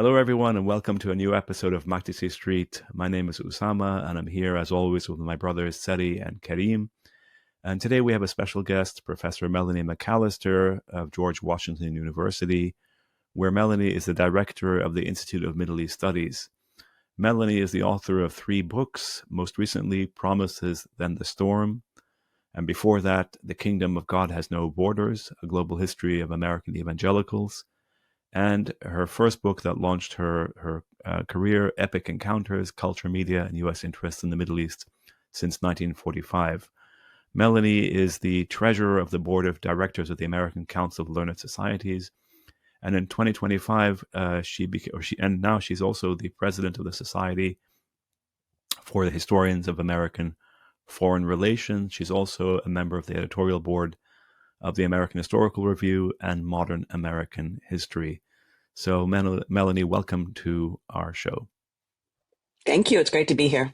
Hello, everyone, and welcome to a new episode of Maktisi Street. My name is Usama, and I'm here, as always, with my brothers Seti and Karim. And today we have a special guest, Professor Melani McAlister of George Washington University, where Melani is the director of the Institute of Middle East Studies. Melani is the author of 3 books, most recently Promises, Then the Storm, and before that, The Kingdom of God Has No Borders, A Global History of American Evangelicals, and her first book that launched her career, Epic Encounters, Culture, Media, and U.S. Interests in the Middle East since 1945. Melani is the treasurer of the board of directors of the American Council of Learned Societies, and in 2025, now she's also the president of the Society for the Historians of American Foreign Relations. She's also a member of the editorial board of the American Historical Review and Modern American History. So, Melani, welcome to our show. Thank you. It's great to be here.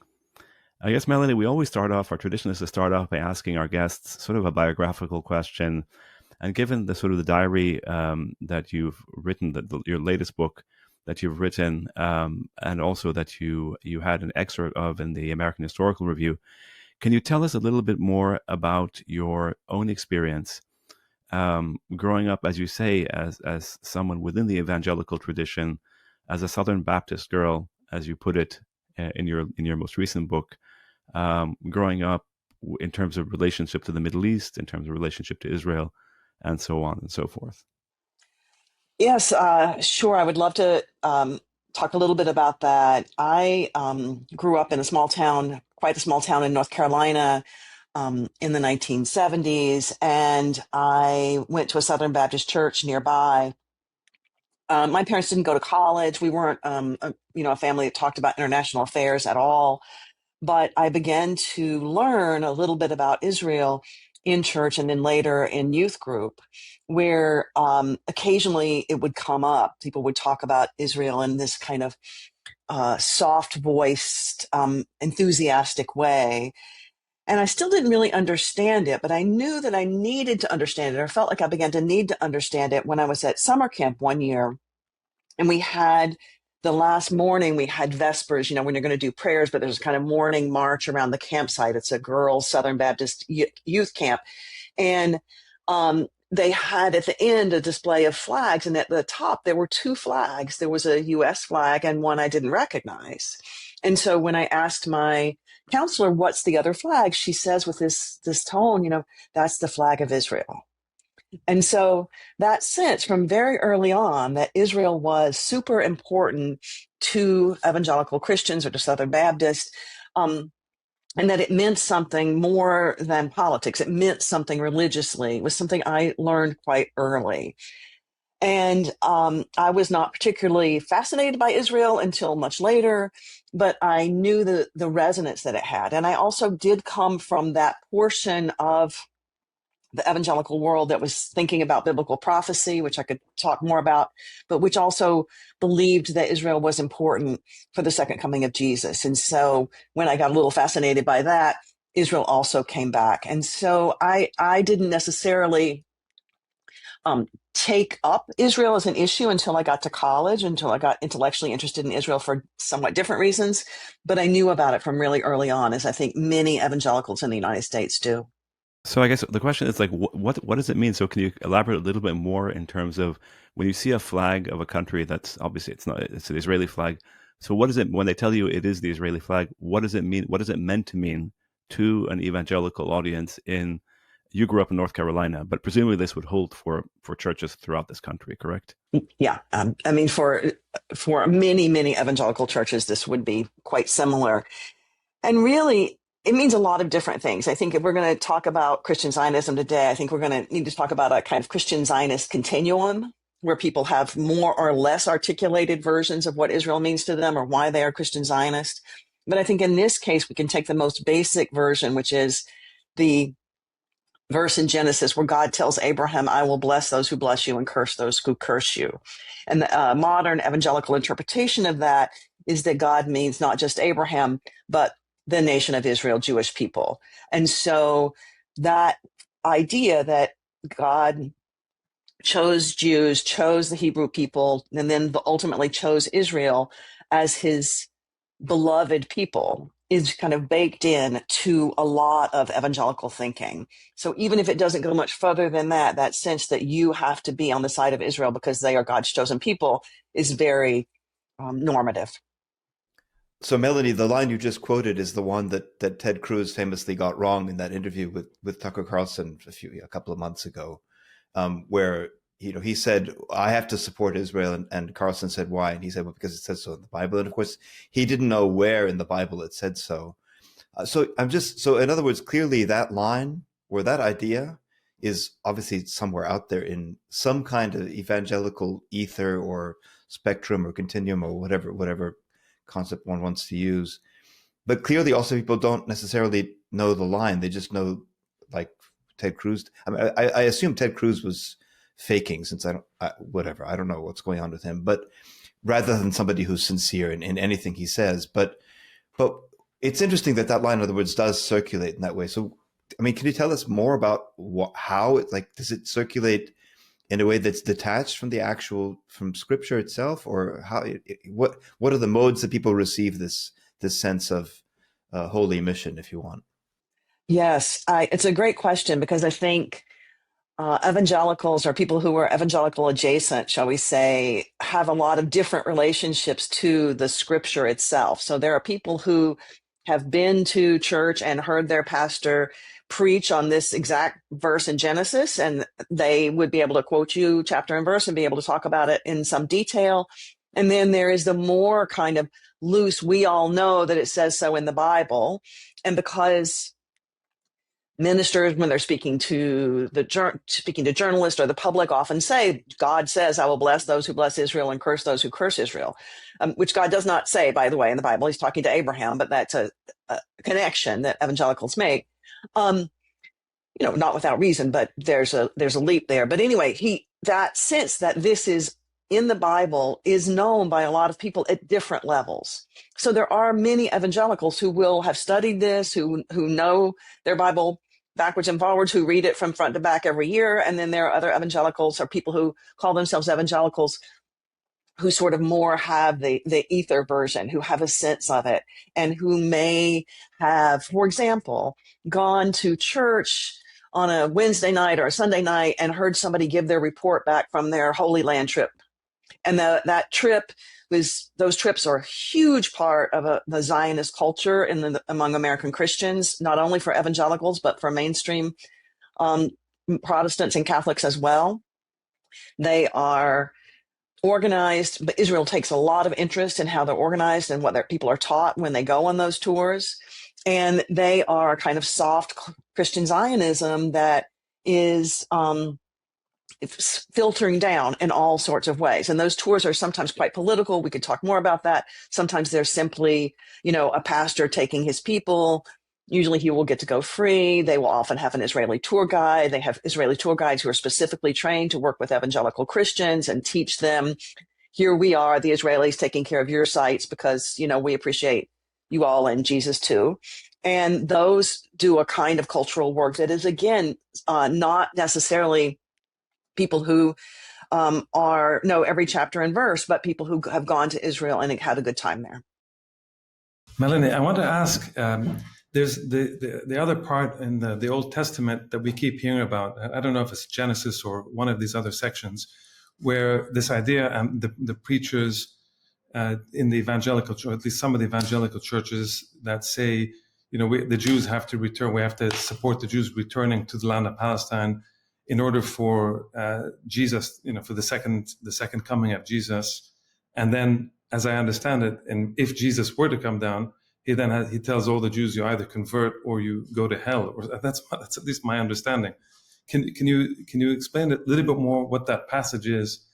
I guess, Melani, we always our tradition is to start off by asking our guests sort of a biographical question. And given the sort of the diary that you've written, your latest book that you've written, and also that you had an excerpt of in the American Historical Review, can you tell us a little bit more about your own experience growing up, as you say, as someone within the evangelical tradition, as a Southern Baptist girl, as you put it in your most recent book, growing up in terms of relationship to the Middle East, in terms of relationship to Israel, and so on and so forth? Yes, sure. I would love to talk a little bit about that. I grew up in quite a small town in North Carolina, in the 1970s, and I went to a Southern Baptist church nearby. My parents didn't go to college. We weren't, a family that talked about international affairs at all. But I began to learn a little bit about Israel in church and then later in youth group, where occasionally it would come up. People would talk about Israel in this kind of soft-voiced, enthusiastic way. And I still didn't really understand it, but I knew that I needed to understand it, or felt like I began to need to understand it when I was at summer camp one year. And we had the last morning, we had Vespers, when you're going to do prayers, but there's a kind of morning march around the campsite. It's a girls' Southern Baptist youth camp. And they had at the end a display of flags. And at the top, there were 2 flags. There was a U.S. flag and one I didn't recognize. And so when I asked my counselor, what's the other flag? She says with this tone, that's the flag of Israel. And so that sense from very early on that Israel was super important to evangelical Christians or to Southern Baptists, and that it meant something more than politics. It meant something religiously. It was something I learned quite early. And I was not particularly fascinated by Israel until much later, but I knew the resonance that it had. And I also did come from that portion of the evangelical world that was thinking about biblical prophecy, which I could talk more about, but which also believed that Israel was important for the second coming of Jesus. And so when I got a little fascinated by that, Israel also came back. And so I didn't necessarily take up Israel as an issue until I got to college, until I got intellectually interested in Israel for somewhat different reasons. But I knew about it from really early on, as I think many evangelicals in the United States do. So I guess the question is like, what does it mean? So can you elaborate a little bit more in terms of when you see a flag of a country that's obviously it's an Israeli flag. So what is it when they tell you it is the Israeli flag? What does it mean? What is it meant to mean to an evangelical audience you grew up in North Carolina, but presumably this would hold for churches throughout this country, correct? Yeah. I mean, for many, many evangelical churches, this would be quite similar. And really, it means a lot of different things. I think if we're going to talk about Christian Zionism today, I think we're going to need to talk about a kind of Christian Zionist continuum where people have more or less articulated versions of what Israel means to them or why they are Christian Zionist. But I think in this case, we can take the most basic version, which is the verse in Genesis where God tells Abraham, I will bless those who bless you and curse those who curse you. And the modern evangelical interpretation of that is that God means not just Abraham, but the nation of Israel, Jewish people. And so that idea that God chose Jews, chose the Hebrew people, and then ultimately chose Israel as his beloved people is kind of baked in to a lot of evangelical thinking. So even if it doesn't go much further than that, that sense that you have to be on the side of Israel because they are God's chosen people is very normative. So, Melanie, the line you just quoted is the one that Ted Cruz famously got wrong in that interview with Tucker Carlson a couple of months ago, where he said, "I have to support Israel," and Carlson said, "Why?" And he said, "Well, because it says so in the Bible." And of course, he didn't know where in the Bible it said so. So in other words, clearly that line or that idea is obviously somewhere out there in some kind of evangelical ether or spectrum or continuum or whatever concept one wants to use. But clearly also people don't necessarily know the line. They just know, like Ted Cruz. I mean, I assume Ted Cruz was faking, since I don't know what's going on with him, but rather than somebody who's sincere in anything he says. But it's interesting that line, in other words, does circulate in that way. So, I mean, can you tell us more about how it, like, does it circulate in a way that's detached from Scripture itself, or what are the modes that people receive this sense of holy mission, if you want? Yes, it's a great question, because I think evangelicals, or people who are evangelical adjacent, shall we say, have a lot of different relationships to the Scripture itself. So there are people who have been to church and heard their pastor preach on this exact verse in Genesis, and they would be able to quote you chapter and verse and be able to talk about it in some detail. And then there is the more kind of loose, we all know that it says so in the Bible. And because ministers, when they're speaking to journalists or the public, often say, God says, I will bless those who bless Israel and curse those who curse Israel, which God does not say, by the way, in the Bible. He's talking to Abraham, but that's a connection that evangelicals make. Not without reason, but there's a leap there. But anyway, that sense that this is in the Bible is known by a lot of people at different levels. So there are many evangelicals who will have studied this, who know their Bible backwards and forwards, who read it from front to back every year. And then there are other evangelicals, or people who call themselves evangelicals, who sort of more have the ether version, who have a sense of it, and who may have, for example, gone to church on a Wednesday night or a Sunday night and heard somebody give their report back from their Holy Land trip. And those trips are a huge part of the Zionist culture among American Christians, not only for evangelicals, but for mainstream Protestants and Catholics as well. They are organized, but Israel takes a lot of interest in how they're organized and what their people are taught when they go on those tours. And they are kind of soft Christian Zionism that is filtering down in all sorts of ways. And those tours are sometimes quite political. We could talk more about that. Sometimes they're simply, a pastor taking his people. Usually he will get to go free. They will often have an Israeli tour guide. They have Israeli tour guides who are specifically trained to work with evangelical Christians and teach them, here we are, the Israelis, taking care of your sites because, we appreciate you all and Jesus too. And those do a kind of cultural work that is, again, not necessarily people who know every chapter and verse, but people who have gone to Israel and had a good time there. Melanie, I want to ask, there's the other part in the Old Testament that we keep hearing about. I don't know if it's Genesis or one of these other sections, where this idea, the preachers in the evangelical church, at least some of the evangelical churches, that say, the Jews have to return. We have to support the Jews returning to the land of Palestine in order for Jesus, for the second coming of Jesus. And then, as I understand it, and if Jesus were to come down, he tells all the Jews, you either convert or you go to hell. Or that's at least my understanding. Can you explain a little bit more what that passage is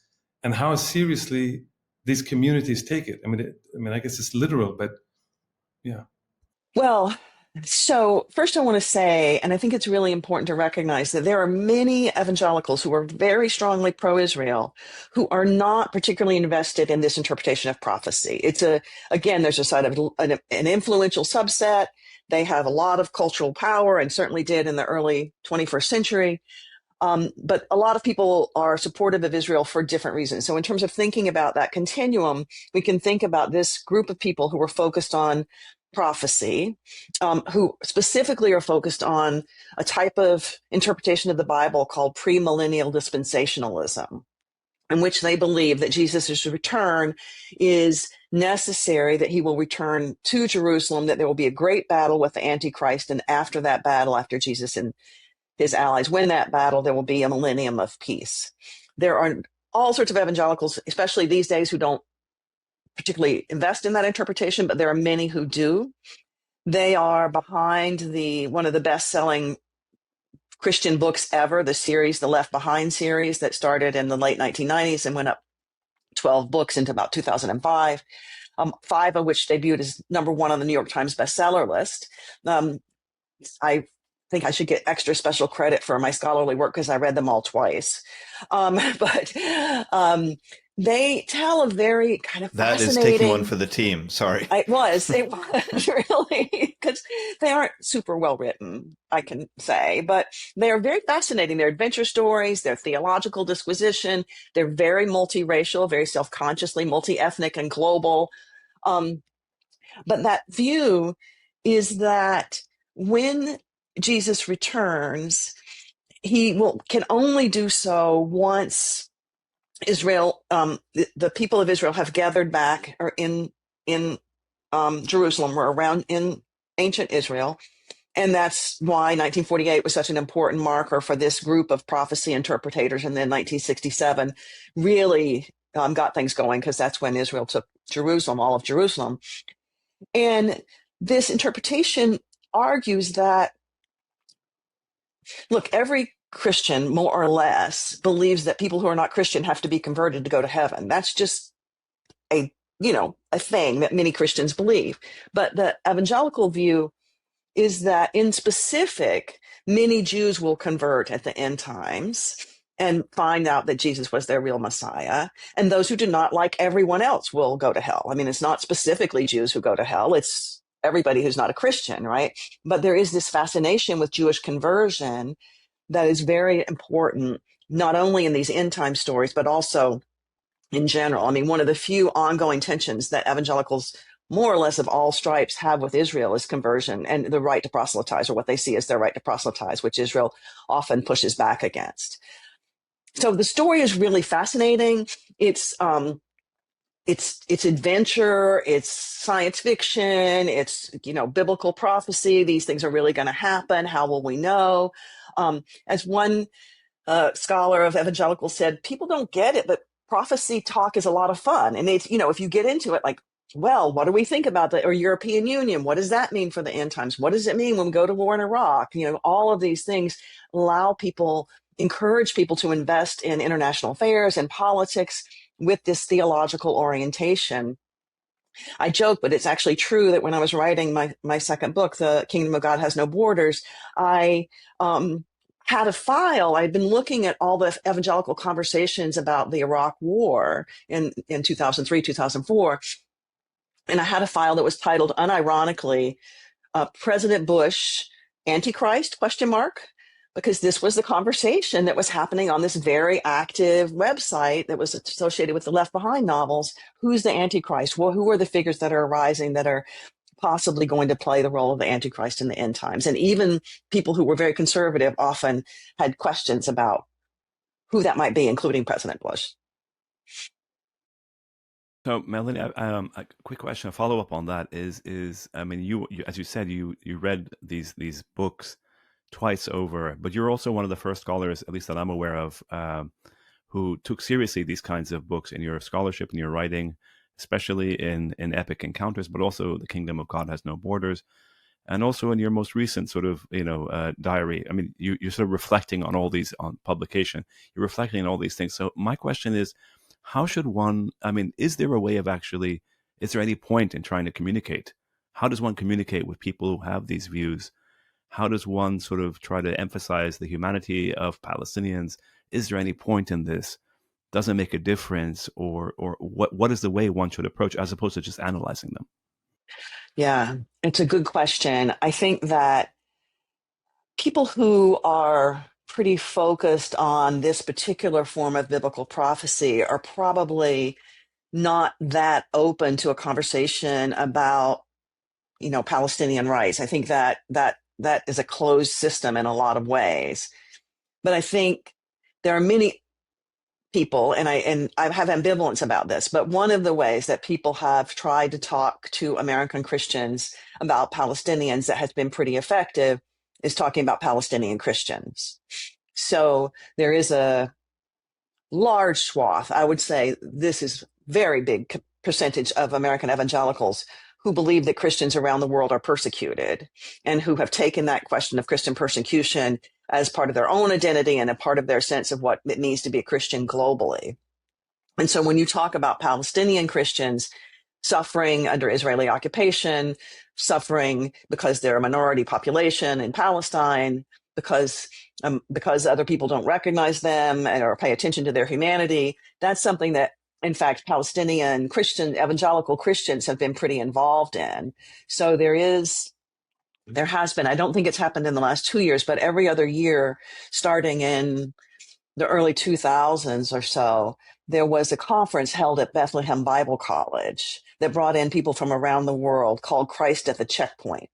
and how seriously these communities take it? I mean, I guess it's literal, but yeah. Well, so first I want to say, and I think it's really important to recognize, that there are many evangelicals who are very strongly pro-Israel who are not particularly invested in this interpretation of prophecy. There's a side of an influential subset. They have a lot of cultural power and certainly did in the early 21st century. But a lot of people are supportive of Israel for different reasons. So in terms of thinking about that continuum, we can think about this group of people who were focused on prophecy, who specifically are focused on a type of interpretation of the Bible called premillennial dispensationalism, in which they believe that Jesus' return is necessary, that he will return to Jerusalem, that there will be a great battle with the Antichrist, and after that battle, after Jesus and his allies win that battle, there will be a millennium of peace. There are all sorts of evangelicals, especially these days, who don't particularly invest in that interpretation, but there are many who do. They are behind one of the best-selling Christian books ever, the series, the Left Behind series, that started in the late 1990s and went up 12 books into about 2005, 5 of which debuted as #1 on the New York Times bestseller list. I think I should get extra special credit for my scholarly work because I read them all twice. But they tell a very kind of That is fascinating... taking one for the team. Sorry. It was really, because they aren't super well written, I can say, but they are very fascinating. They're adventure stories, they're theological disquisition, they're very multiracial, very self-consciously multi-ethnic and global. But that view is that when Jesus returns, he can only do so once Israel, the people of Israel have gathered back or in Jerusalem or around in ancient Israel. And that's why 1948 was such an important marker for this group of prophecy interpretators. And then 1967 really got things going, because that's when Israel took Jerusalem, all of Jerusalem. And this interpretation argues that, look, every Christian, more or less, believes that people who are not Christian have to be converted to go to heaven. That's just a thing that many Christians believe. But the evangelical view is that in specific, many Jews will convert at the end times and find out that Jesus was their real Messiah. And those who do not, like everyone else, will go to hell. I mean, it's not specifically Jews who go to hell. It's everybody who's not a Christian, right? But there is this fascination with Jewish conversion that is very important, not only in these end time stories, but also in general. I mean, one of the few ongoing tensions that evangelicals, more or less of all stripes, have with Israel is conversion and the right to proselytize, or what they see as their right to proselytize, which Israel often pushes back against. So the story is really fascinating. It's adventure, it's science fiction, it's, biblical prophecy. These things are really going to happen. How will we know? As one scholar of evangelicals said, people don't get it, but prophecy talk is a lot of fun. And it's, if you get into it, like, well, what do we think about the European Union? What does that mean for the end times? What does it mean when we go to war in Iraq? All of these things encourage people to invest in international affairs and politics with this theological orientation. I joke, but it's actually true that when I was writing my second book, The Kingdom of God Has No Borders, I had a file. I'd been looking at all the evangelical conversations about the Iraq War in 2003, 2004. And I had a file that was titled, unironically, President Bush, Antichrist, ? Because this was the conversation that was happening on this very active website that was associated with the Left Behind novels. Who's the Antichrist? Well, who are the figures that are arising that are possibly going to play the role of the Antichrist in the end times? And even people who were very conservative often had questions about who that might be, including President Bush. So, Melanie, a quick question, a follow up on that is I mean, you as you said, you read these books twice over, but you're also one of the first scholars, at least that I'm aware of, who took seriously these kinds of books in your scholarship and your writing, especially in Epic Encounters, but also The Kingdom of God Has No Borders, and also in your most recent sort of diary. I mean, you're sort of reflecting on all these on publication. You're reflecting on all these things. So my question is, how should one? I mean, is there a way of actually? Is there any point in trying to communicate? How does one communicate with people who have these views? How does one sort of try to emphasize the humanity of Palestinians? Is there any point in this? Does it make a difference, or what is the way one should approach, as opposed to just analyzing them? Yeah, it's a good question. I think that people who are pretty focused on this particular form of biblical prophecy are probably not that open to a conversation about, Palestinian rights. I think that is a closed system in a lot of ways. But I think there are many people, and I have ambivalence about this, but one of the ways that people have tried to talk to American Christians about Palestinians that has been pretty effective is talking about Palestinian Christians. So there is a large swath, I would say this is very big percentage of American evangelicals who believe that Christians around the world are persecuted and who have taken that question of Christian persecution as part of their own identity and a part of their sense of what it means to be a Christian globally. And so when you talk about Palestinian Christians suffering under Israeli occupation, suffering because they're a minority population in Palestine, because other people don't recognize them or pay attention to their humanity, that's something that, in fact, Palestinian evangelical Christians have been pretty involved in. So there has been, I don't think it's happened in the last 2 years, but every other year, starting in the early 2000s or so, there was a conference held at Bethlehem Bible College that brought in people from around the world called Christ at the Checkpoint.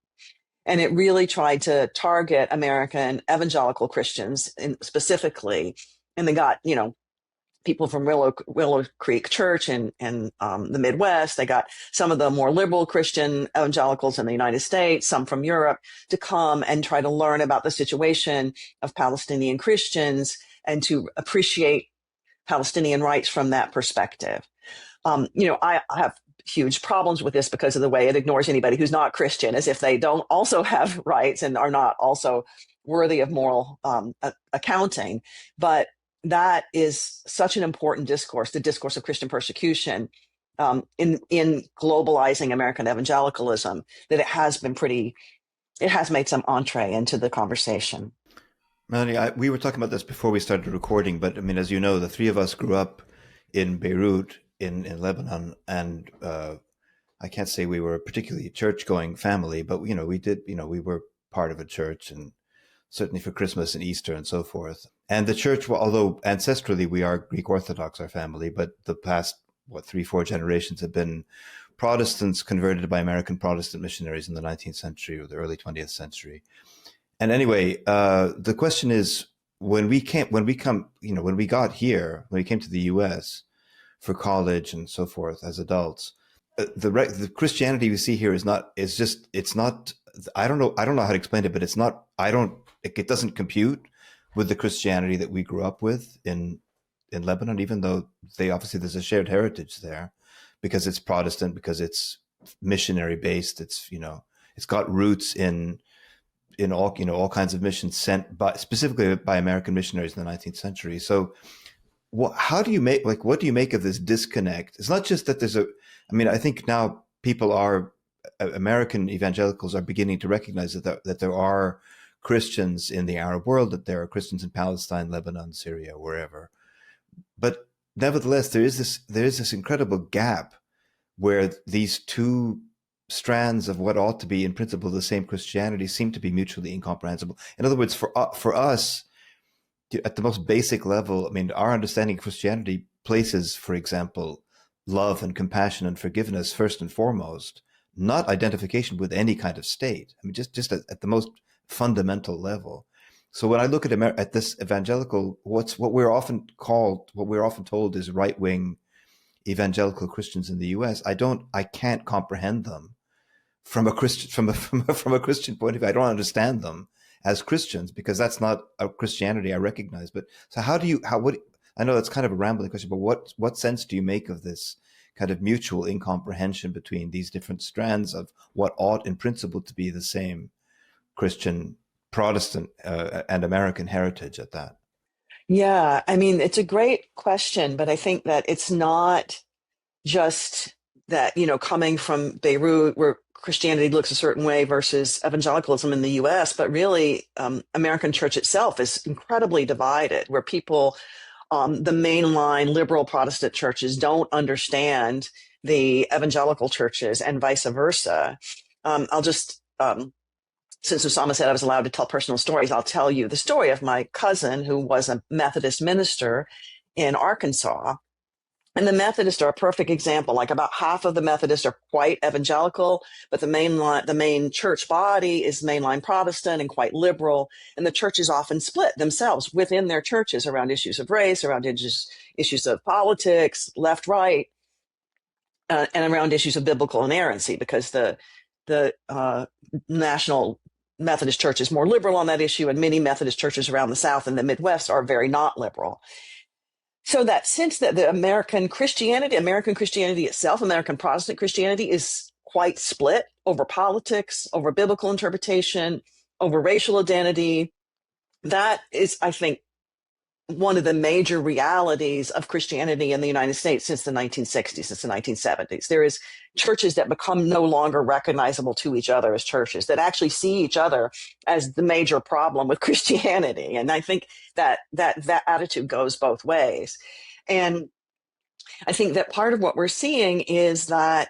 And it really tried to target American evangelical Christians specifically. And they got, people from Willow Creek Church in the Midwest. They got some of the more liberal Christian evangelicals in the United States, some from Europe, to come and try to learn about the situation of Palestinian Christians and to appreciate Palestinian rights from that perspective. I have huge problems with this because of the way it ignores anybody who's not Christian, as if they don't also have rights and are not also worthy of moral accounting. But that is such an important discourse, the discourse of Christian persecution, in globalizing American evangelicalism, that it has made some entree into the conversation. Melanie, we were talking about this before we started recording, but I mean, as you know, the three of us grew up in Beirut, in Lebanon, and I can't say we were a particularly church-going family, but we were part of a church, and certainly for Christmas and Easter and so forth. And the church, although ancestrally we are Greek Orthodox, our family, but the past 3-4 generations have been Protestants converted by American Protestant missionaries in the 19th century or the early 20th century. And anyway, the question is, when we came to the U.S. for college and so forth as adults, the Christianity we see here I don't know how to explain it, but it doesn't compute with the Christianity that we grew up with in Lebanon, even though there's a shared heritage there, because it's Protestant, because it's missionary based. It's got roots in all kinds of missions sent specifically by American missionaries in the 19th century. So what do you make of this disconnect? It's not just that I think now American evangelicals are beginning to recognize that there are Christians in the Arab world, that there are Christians in Palestine, Lebanon, Syria, wherever. But nevertheless, there is this incredible gap where these two strands of what ought to be in principle the same Christianity seem to be mutually incomprehensible. In other words, for us, at the most basic level, our understanding of Christianity places, for example, love and compassion and forgiveness first and foremost, not identification with any kind of state. Just at the most fundamental level. So when I look at this evangelical, what we're often told is right-wing evangelical Christians in the U.S., I can't comprehend them from a Christian point of view. I don't understand them as Christians, because that's not a Christianity I recognize. But so I know that's kind of a rambling question, but what sense do you make of this kind of mutual incomprehension between these different strands of what ought in principle to be the same Christian, Protestant, and American heritage at that? Yeah, it's a great question, but I think that it's not just that, coming from Beirut, where Christianity looks a certain way versus evangelicalism in the U.S., but really American church itself is incredibly divided, where people, the mainline liberal Protestant churches don't understand the evangelical churches and vice versa. I'll just since Usama said I was allowed to tell personal stories, I'll tell you the story of my cousin who was a Methodist minister in Arkansas. And the Methodists are a perfect example. Like about half of the Methodists are quite evangelical, but the main church body is mainline Protestant and quite liberal. And the churches often split themselves within their churches around issues of race, around issues of politics, left, right, and around issues of biblical inerrancy, because the National Methodist Church is more liberal on that issue, and many Methodist churches around the South and the Midwest are very not liberal. So that sense that the American Christianity itself, American Protestant Christianity, is quite split over politics, over biblical interpretation, over racial identity, that is, I think, one of the major realities of Christianity in the United States since the 1960s, since the 1970s. There is churches that become no longer recognizable to each other as churches, that actually see each other as the major problem with Christianity. And I think that attitude goes both ways. And I think that part of what we're seeing is that,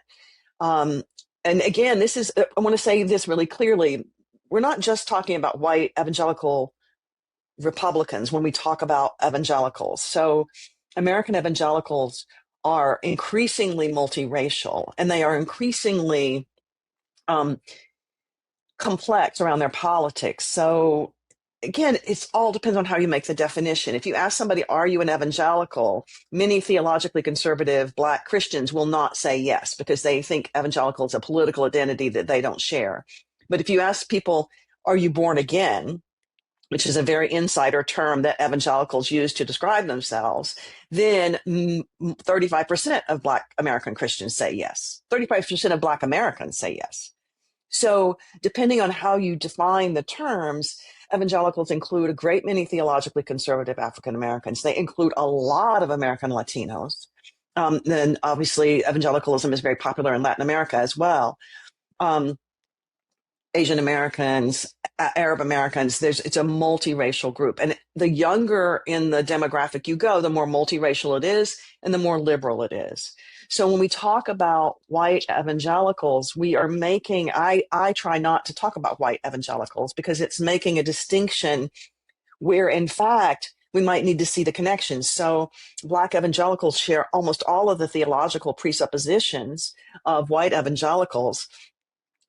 and again, I want to say this really clearly, we're not just talking about white evangelical Republicans when we talk about evangelicals. So American evangelicals are increasingly multiracial, and they are increasingly complex around their politics. So again, it all depends on how you make the definition. If you ask somebody, are you an evangelical? Many theologically conservative Black Christians will not say yes, because they think evangelical is a political identity that they don't share. But if you ask people, are you born again? Which is a very insider term that evangelicals use to describe themselves, then 35% of Black American Christians say yes. 35% of Black Americans say yes. So depending on how you define the terms, evangelicals include a great many theologically conservative African Americans. They include a lot of American Latinos. Then obviously evangelicalism is very popular in Latin America as well. Asian Americans, Arab Americans, it's a multiracial group. And the younger in the demographic you go, the more multiracial it is and the more liberal it is. So when we talk about white evangelicals, we are making, I try not to talk about white evangelicals because it's making a distinction where in fact we might need to see the connections. So Black evangelicals share almost all of the theological presuppositions of white evangelicals,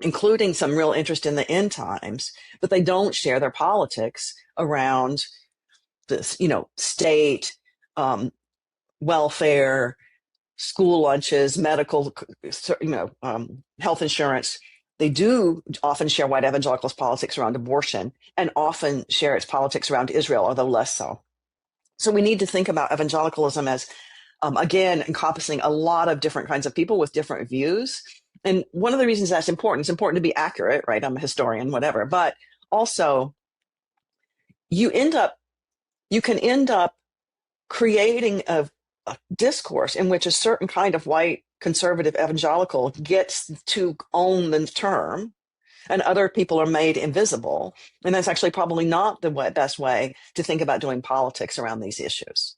including some real interest in the end times, but they don't share their politics around this, state, welfare, school lunches, medical, health insurance. They do often share white evangelicals' politics around abortion, and often share its politics around Israel, although less so. So we need to think about evangelicalism as, again, encompassing a lot of different kinds of people with different views. And one of the reasons that's important, it's important to be accurate, right? I'm a historian, whatever, but also you can end up creating a discourse in which a certain kind of white conservative evangelical gets to own the term and other people are made invisible. And that's actually probably not the best way to think about doing politics around these issues.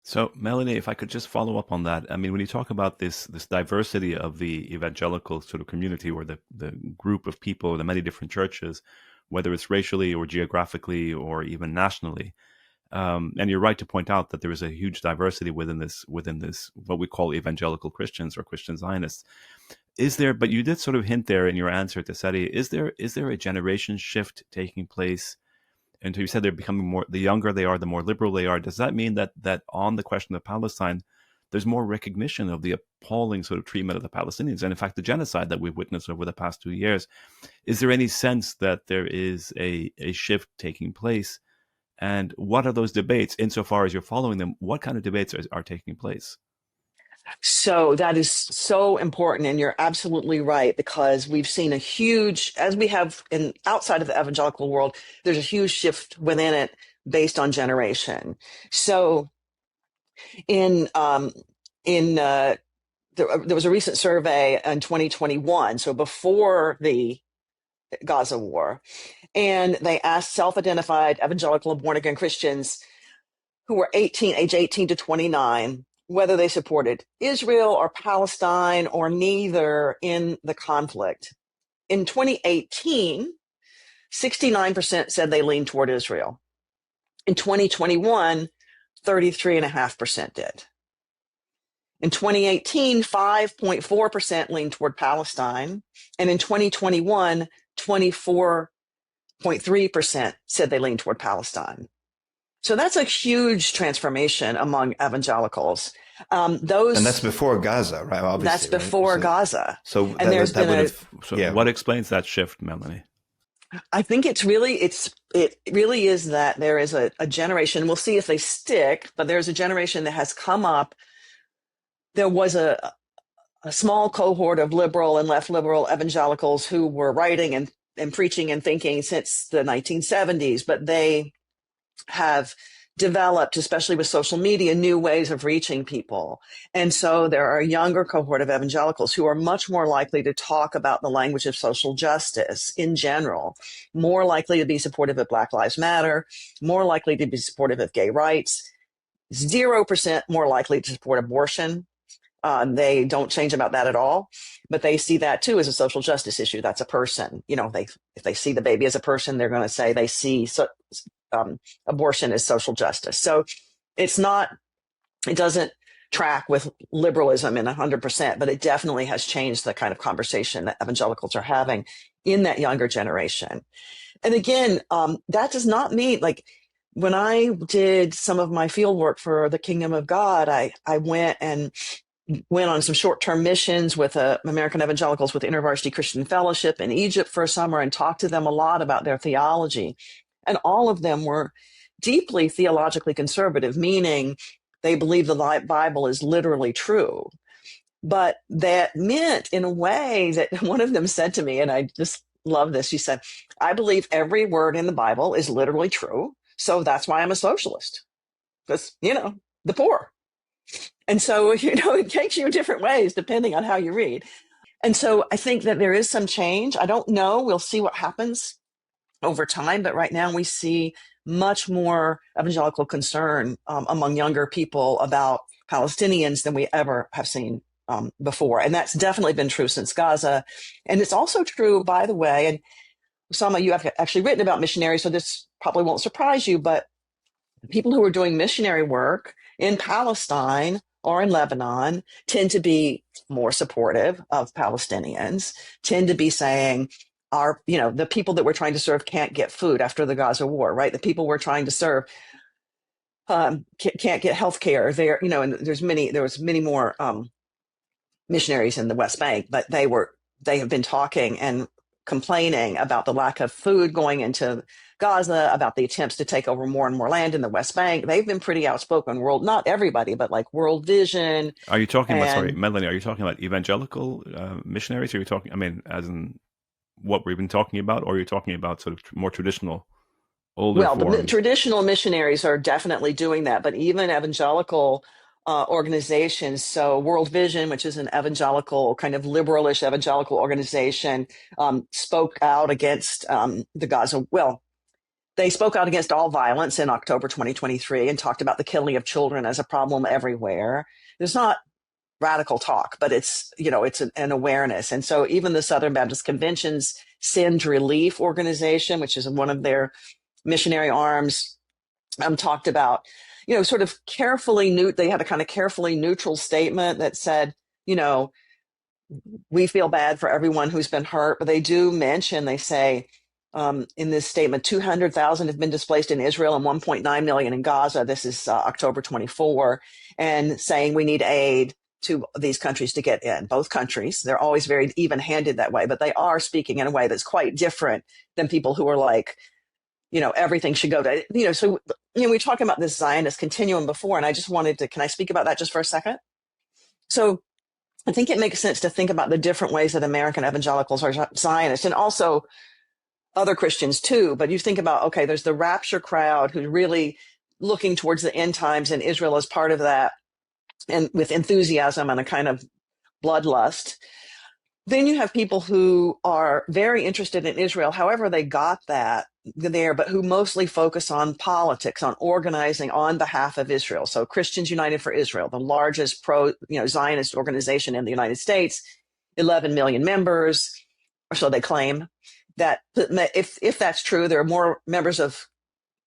So, Melanie, if I could just follow up on that. I mean, when you talk about this diversity of the evangelical sort of community, or the group of people, the many different churches, whether it's racially or geographically or even nationally, and you're right to point out that there is a huge diversity within this what we call evangelical Christians or Christian Zionists. But you did sort of hint there in your answer to Seti, is there a generation shift taking place? And you said they're becoming more, the younger they are, the more liberal they are. Does that mean that on the question of Palestine, there's more recognition of the appalling sort of treatment of the Palestinians, and in fact, the genocide that we've witnessed over the past 2 years? Is there any sense that there is a shift taking place? And what are those debates, insofar as you're following them? What kind of debates are taking place? So that is so important, and you're absolutely right, because we've seen a huge, as we have outside of the evangelical world, there's a huge shift within it based on generation. So there was a recent survey in 2021, so before the Gaza war, and they asked self-identified evangelical and born-again Christians who were age 18 to 29, whether they supported Israel or Palestine or neither in the conflict. in 2018, 69% said they leaned toward Israel. In 2021, 33.5% did. In 2018, 5.4% leaned toward Palestine. And in 2021, 24.3% said they leaned toward Palestine. So that's a huge transformation among evangelicals. And that's before Gaza, right? Obviously, that's before Gaza. So and there's been what explains that shift, Melanie? I think it really is that there is a generation. We'll see if they stick, but there's a generation that has come up. There was a small cohort of liberal and left liberal evangelicals who were writing and preaching and thinking since the 1970s, but they have developed, especially with social media, new ways of reaching people. And so there are a younger cohort of evangelicals who are much more likely to talk about the language of social justice in general, more likely to be supportive of Black Lives Matter, more likely to be supportive of gay rights, 0% more likely to support abortion. They don't change about that at all, but they see that too as a social justice issue. That's a person. If they see the baby as a person, they're going to say they see abortion as social justice. So it doesn't track with liberalism in 100%, but it definitely has changed the kind of conversation that evangelicals are having in that younger generation. And again, that does not mean, like, when I did some of my field work for the Kingdom of God, I went on some short-term missions with American Evangelicals with InterVarsity Christian Fellowship in Egypt for a summer and talked to them a lot about their theology. And all of them were deeply theologically conservative, meaning they believe the Bible is literally true. But that meant, in a way, that one of them said to me, and I just love this, she said, I believe every word in the Bible is literally true, so that's why I'm a socialist. Because, the poor. And so, it takes you different ways depending on how you read. And so I think that there is some change. I don't know. We'll see what happens over time. But right now we see much more evangelical concern among younger people about Palestinians than we ever have seen before. And that's definitely been true since Gaza. And it's also true, by the way, and Usama, you have actually written about missionaries, so this probably won't surprise you, but people who are doing missionary work in Palestine or in Lebanon tend to be more supportive of Palestinians, tend to be saying, the people that we're trying to serve can't get food after the Gaza war, right? The people we're trying to serve can't get health care. And there was many more missionaries in the West Bank, but they have been talking and complaining about the lack of food going into Gaza, about the attempts to take over more and more land in the West Bank. They've been pretty outspoken. Not everybody, but like World Vision. Are you talking about, sorry, Melanie, are you talking about evangelical missionaries? Or are you talking, as in what we've been talking about, or are you talking about sort of more traditional, older forms? The traditional missionaries are definitely doing that, but even evangelical organizations. So World Vision, which is an evangelical, kind of liberalish evangelical organization, spoke out against the Gaza. Well, they spoke out against all violence in October 2023 and talked about the killing of children as a problem everywhere. There's not radical talk, but it's an awareness. And so even the Southern Baptist Convention's Send Relief organization, which is one of their missionary arms, talked about, sort of they had a kind of carefully neutral statement that said, we feel bad for everyone who's been hurt, but they do mention, they say, in this statement, 200,000 have been displaced in Israel and 1.9 million in Gaza. This is October 24, and saying we need aid to these countries to get in. Both countries, they're always very even-handed that way, but they are speaking in a way that's quite different than people who are like, everything should go to, so, we were talking about this Zionist continuum before, and I just can I speak about that just for a second? So I think it makes sense to think about the different ways that American evangelicals are Zionist, and also other Christians too. But you think about, okay, there's the rapture crowd who's really looking towards the end times, and Israel is part of that, and with enthusiasm and a kind of bloodlust. Then you have people who are very interested in Israel, however they got that there, but who mostly focus on politics, on organizing on behalf of Israel. So Christians United for Israel, the largest Zionist organization in the United States, 11 million members. or so they claim, that if that's true, there are more members of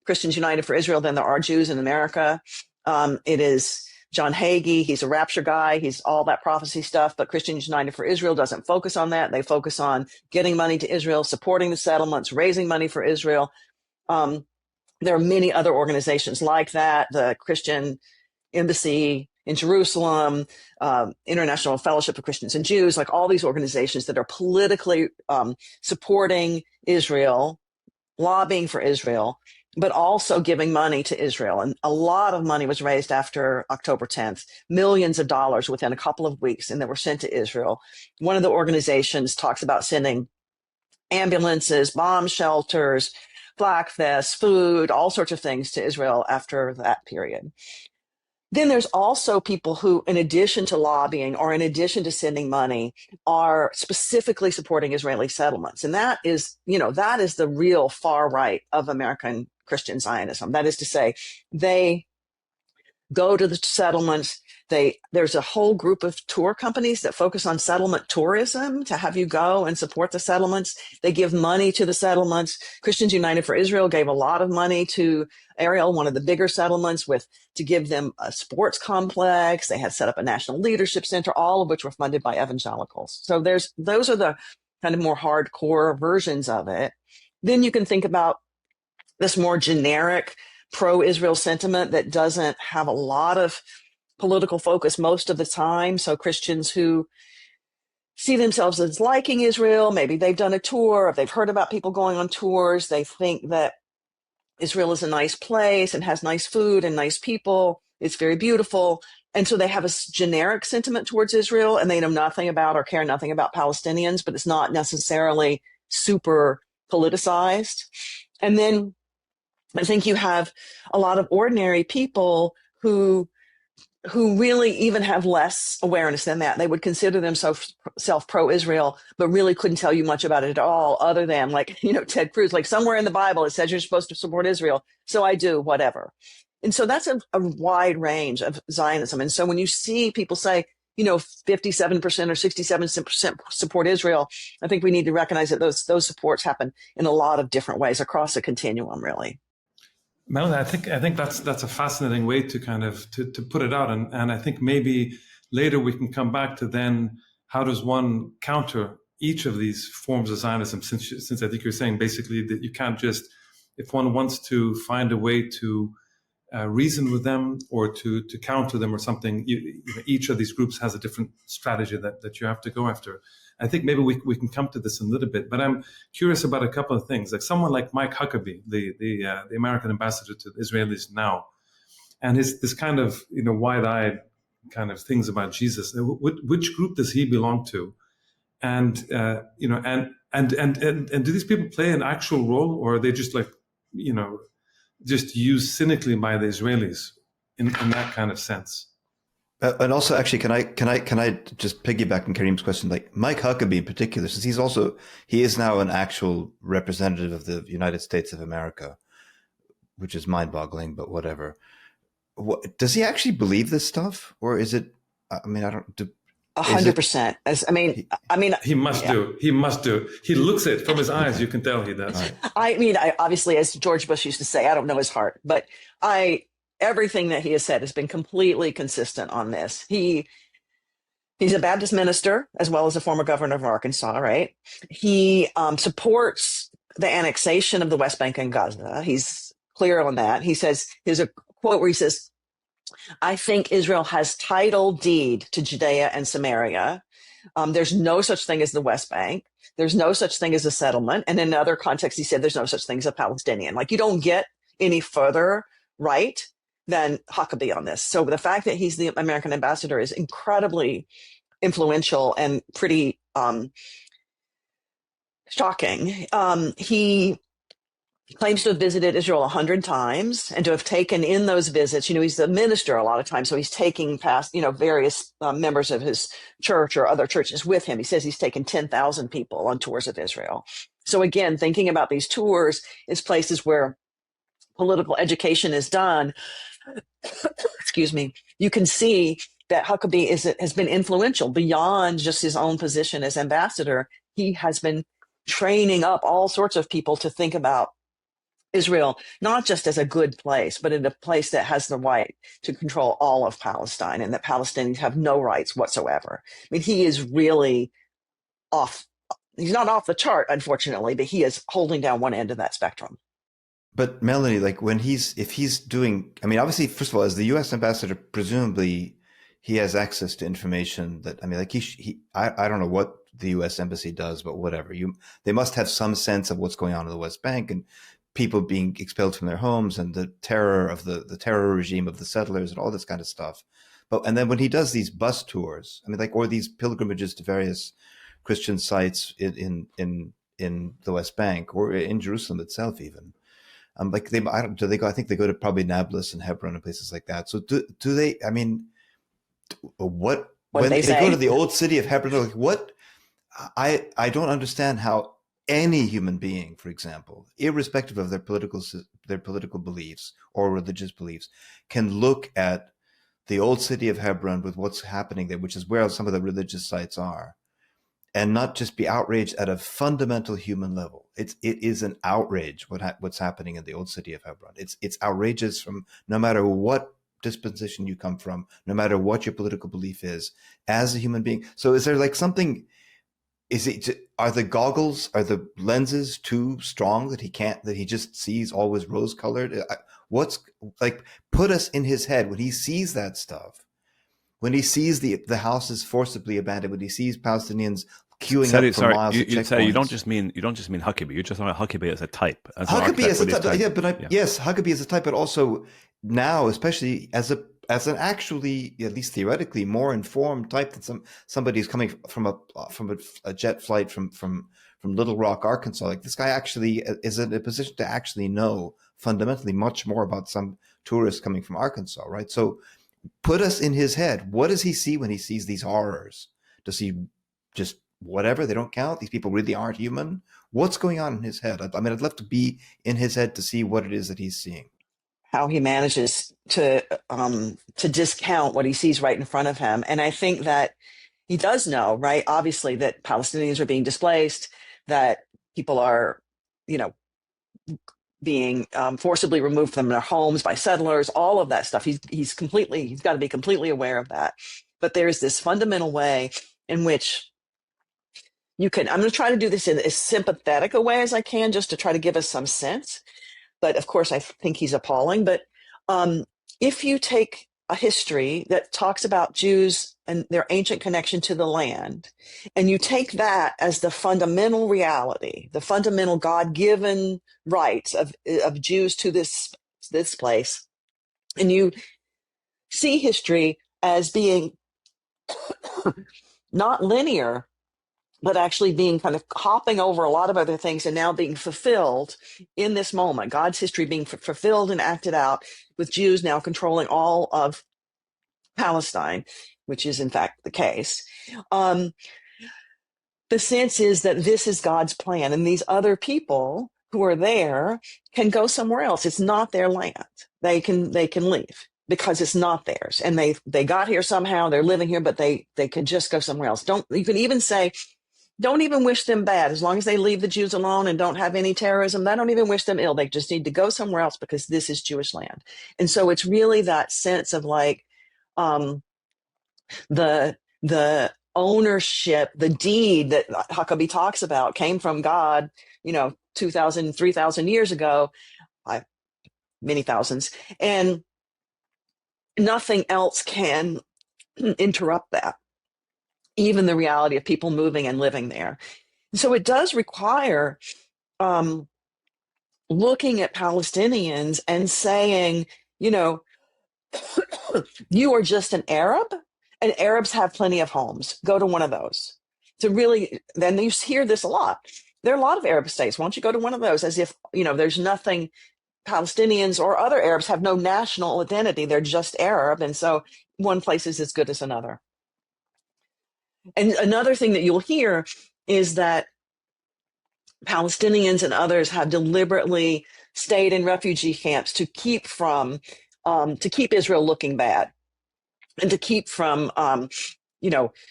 Christians United for Israel than there are Jews in America. It is John Hagee. He's a rapture guy. He's all that prophecy stuff. But Christians United for Israel doesn't focus on that. They focus on getting money to Israel, supporting the settlements, raising money for Israel. There are many other organizations like that, the Christian Embassy in Jerusalem, International Fellowship of Christians and Jews, like all these organizations that are politically supporting Israel, lobbying for Israel, but also giving money to Israel. And a lot of money was raised after October 10th, millions of dollars within a couple of weeks, and that were sent to Israel. One of the organizations talks about sending ambulances, bomb shelters, flak vests, food, all sorts of things to Israel after that period. Then there's also people who, in addition to lobbying or in addition to sending money, are specifically supporting Israeli settlements. And that is the real far right of American Christian Zionism. That is to say, they go to the settlements. There's a whole group of tour companies that focus on settlement tourism to have you go and support the settlements. They give money to the settlements. Christians United for Israel gave a lot of money to Ariel, one of the bigger settlements, to give them a sports complex. They had set up a national leadership center, all of which were funded by evangelicals. So those are the kind of more hardcore versions of it. Then you can think about this more generic pro-Israel sentiment that doesn't have a lot of political focus most of the time. So Christians who see themselves as liking Israel, maybe they've done a tour, or they've heard about people going on tours. They think that Israel is a nice place and has nice food and nice people. It's very beautiful. And so they have a generic sentiment towards Israel, and they know nothing about or care nothing about Palestinians, but it's not necessarily super politicized. And then I think you have a lot of ordinary people who really even have less awareness than that. They would consider themselves pro-Israel, but really couldn't tell you much about it at all, other than Ted Cruz, like somewhere in the Bible, it says you're supposed to support Israel. So I do, whatever. And so that's a wide range of Zionism. And so when you see people say, 57% or 67% support Israel, I think we need to recognize that those supports happen in a lot of different ways across the continuum, really. Melanie, I think that's a fascinating way to kind of to put it out, and I think maybe later we can come back to then how does one counter each of these forms of Zionism? Since I think you're saying basically that you can't just, if one wants to find a way to reason with them or to counter them or something, each of these groups has a different strategy that you have to go after. I think maybe we can come to this in a little bit, but I'm curious about a couple of things. Like someone like Mike Huckabee, the American ambassador to the Israelis now, and this kind of wide-eyed kind of things about Jesus. Which group does he belong to? And and do these people play an actual role, or are they just just used cynically by the Israelis in that kind of sense? And also, actually, can I just piggyback on Kareem's question? Like Mike Huckabee in particular, since he is now an actual representative of the United States of America, which is mind-boggling, but whatever. Does he actually believe this stuff, or is it? I mean, I don't. 100%. He must do. He must do. He looks it from his eyes. You can tell he does. Right. I obviously, as George Bush used to say, I don't know his heart, but everything that he has said has been completely consistent on this. He's a Baptist minister as well as a former governor of Arkansas, right? He supports the annexation of the West Bank and Gaza. He's clear on that. He says, here's a quote where he says, "I think Israel has title deed to Judea and Samaria. There's no such thing as the West Bank. There's no such thing as a settlement." And in another context, he said, there's no such thing as a Palestinian. Like, you don't get any further right than Huckabee on this. So the fact that he's the American ambassador is incredibly influential and pretty shocking. He claims to have visited Israel 100 times and to have taken in those visits. He's the minister a lot of times, so he's taking past, various members of his church or other churches with him. He says he's taken 10,000 people on tours of Israel. So again, thinking about these tours is places where political education is done. Excuse me. You can see that Huckabee has been influential beyond just his own position as ambassador he has been training up all sorts of people to think about Israel, not just as a good place, but in a place that has the right to control all of Palestine and that Palestinians have no rights whatsoever. I mean, he is really off. He's not off the chart, unfortunately, but he is holding down one end of that spectrum. But Melanie, like if he's doing, I mean, obviously, first of all, as the U.S. ambassador, presumably he has access to information that, I mean, like I don't know what the U.S. embassy does, but whatever. They must have some sense of what's going on in the West Bank and people being expelled from their homes and the terror of the terror regime of the settlers and all this kind of stuff. And then when he does these bus tours, I mean, like, or these pilgrimages to various Christian sites in the West Bank or in Jerusalem itself, even. Like do they go? I think they go to probably Nablus and Hebron and places like that. So do they? I mean, when they go to the old city of Hebron, like what? I don't understand how any human being, for example, irrespective of their political beliefs or religious beliefs, can look at the old city of Hebron with what's happening there, which is where some of the religious sites are, and not just be outraged at a fundamental human level. It is an outrage what's happening in the old city of Hebron. It's outrageous from no matter what disposition you come from, no matter what your political belief is, as a human being. So is there like something? Are the goggles, are the lenses too strong that he just sees always rose colored? What's like? Put us in his head when he sees that stuff. When he sees the houses forcibly abandoned, when he sees Palestinians queuing up for miles. You don't just mean Huckabee. You're just talking about Huckabee as a type. Huckabee as a type, yeah. Yes, Huckabee as a type, but also now, especially as an actually, at least theoretically, more informed type than somebody who's coming from a jet flight from Little Rock, Arkansas. Like this guy actually is in a position to actually know fundamentally much more about some tourists coming from Arkansas, right? So put us in his head. What does he see when he sees these horrors? Does he just whatever? They don't count. These people really aren't human. What's going on in his head? I mean, I'd love to be in his head to see what it is that he's seeing. How he manages to discount what he sees right in front of him. And I think that he does know, right? Obviously, that Palestinians are being displaced, that people are, being forcibly removed from their homes by settlers, all of that stuff. He's got to be completely aware of that. But there's this fundamental way in which I'm going to try to do this in as sympathetic a way as I can, just to try to give us some sense. But of course, I think he's appalling. But if you take a history that talks about Jews and their ancient connection to the land, and you take that as the fundamental reality, the fundamental God-given rights of Jews to this place, and you see history as being not linear, but actually being kind of hopping over a lot of other things and now being fulfilled in this moment, God's history being fulfilled and acted out with Jews now controlling all of Palestine, which is in fact the case. The sense is that this is God's plan, and these other people who are there can go somewhere else. It's not their land. They can leave because it's not theirs, and they got here somehow. They're living here, but they could just go somewhere else. You can even say, don't even wish them bad. As long as they leave the Jews alone and don't have any terrorism, I don't even wish them ill. They just need to go somewhere else because this is Jewish land. And so it's really that sense of like the ownership, the deed that Huckabee talks about came from God, 2,000, 3,000 years ago, many thousands, and nothing else can interrupt that. Even the reality of people moving and living there. So it does require looking at Palestinians and saying, you are just an Arab, and Arabs have plenty of homes. Go to one of those. Then you hear this a lot. There are a lot of Arab states. Why don't you go to one of those? As if, there's nothing, Palestinians or other Arabs have no national identity. They're just Arab. And so one place is as good as another. And another thing that you'll hear is that Palestinians and others have deliberately stayed in refugee camps to keep Israel looking bad, and to keep from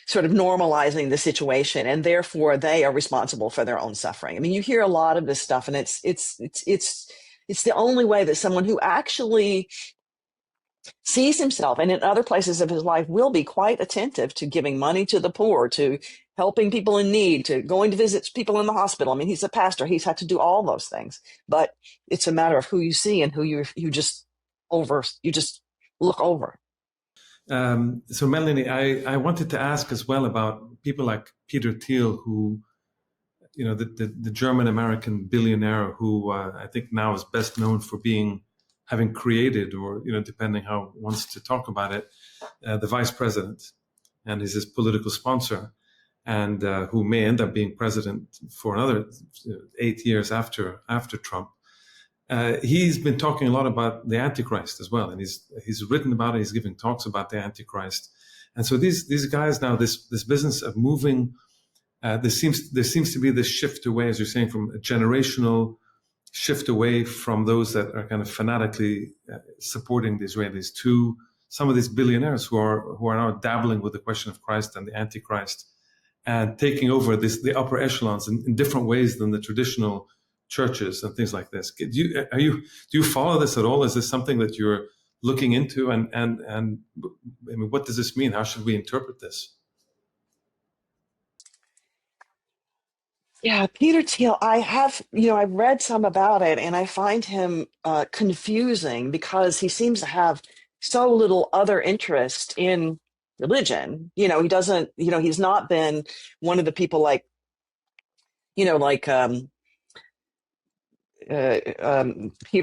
sort of normalizing the situation, and therefore they are responsible for their own suffering. I mean, you hear a lot of this stuff, and it's the only way that someone who actually sees himself and in other places of his life will be quite attentive to giving money to the poor, to helping people in need, to going to visit people in the hospital. I mean, he's a pastor. He's had to do all those things, but it's a matter of who you see and who you just look over. So Melanie, I wanted to ask as well about people like Peter Thiel, who, the German-American billionaire who I think now is best known for having created, or, depending how one wants to talk about it, the vice president, and is his political sponsor, and who may end up being president for another 8 years after Trump. He's been talking a lot about the Antichrist as well, and he's written about it. He's giving talks about the Antichrist, and so these guys now, this business of moving, there seems to be this shift away, as you're saying, from a generational shift away from those that are kind of fanatically supporting the Israelis to some of these billionaires who are now dabbling with the question of Christ and the Antichrist, and taking over the upper echelons in different ways than the traditional churches and things like this. Do you follow this at all? Is this something that you're looking into? And I mean, what does this mean? How should we interpret this? Yeah, Peter Thiel, I've read some about it, and I find him confusing because he seems to have so little other interest in religion. He doesn't, he's not been one of the people like Peter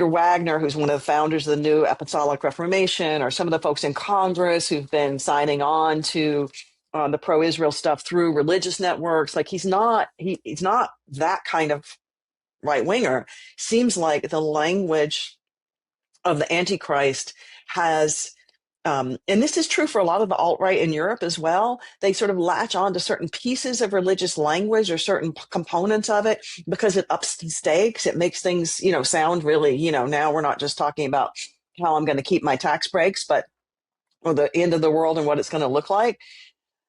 Wagner, who's one of the founders of the new Apostolic Reformation, or some of the folks in Congress who've been signing on to the pro-Israel stuff through religious networks. Like he's not that kind of right winger. Seems like the language of the Antichrist has, and this is true for a lot of the alt-right in Europe as well, they sort of latch on to certain pieces of religious language or certain components of it because it ups the stakes. It makes things, sound really, now we're not just talking about how I'm going to keep my tax breaks, but or the end of the world and what it's going to look like.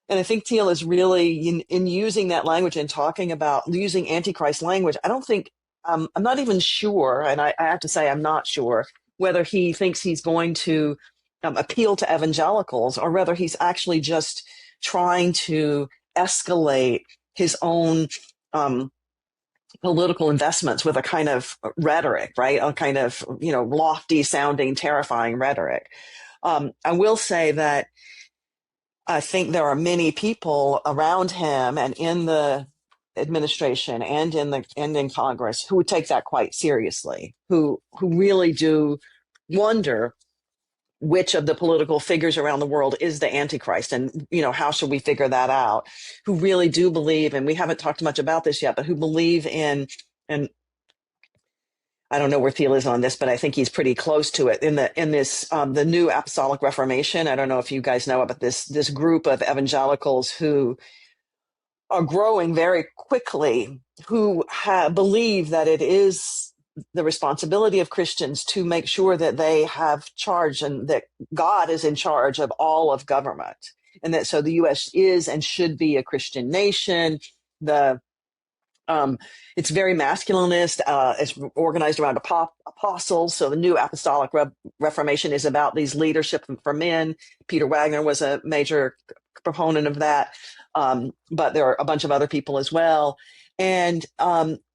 And I think Thiel is really in using that language and talking about using Antichrist language. I don't think, I'm not even sure, and I have to say I'm not sure, whether he thinks he's going to appeal to evangelicals or whether he's actually just trying to escalate his own political investments with a kind of rhetoric, right? A kind of, lofty sounding, terrifying rhetoric. I will say that I think there are many people around him and in the administration and in Congress who would take that quite seriously, who really do wonder which of the political figures around the world is the Antichrist, and how should we figure that out? Who really do believe, and we haven't talked much about this yet, but who believe in, and I don't know where Thiel is on this, but I think he's pretty close to it in this the new Apostolic Reformation. I don't know if you guys know about this group of evangelicals who are growing very quickly, who believe that it is the responsibility of Christians to make sure that they have charge and that God is in charge of all of government, and that so the U.S. is and should be a Christian nation. It's very masculinist. It's organized around apostles. So the new Apostolic Reformation is about these leadership for men. Peter Wagner was a major proponent of that. But there are a bunch of other people as well. And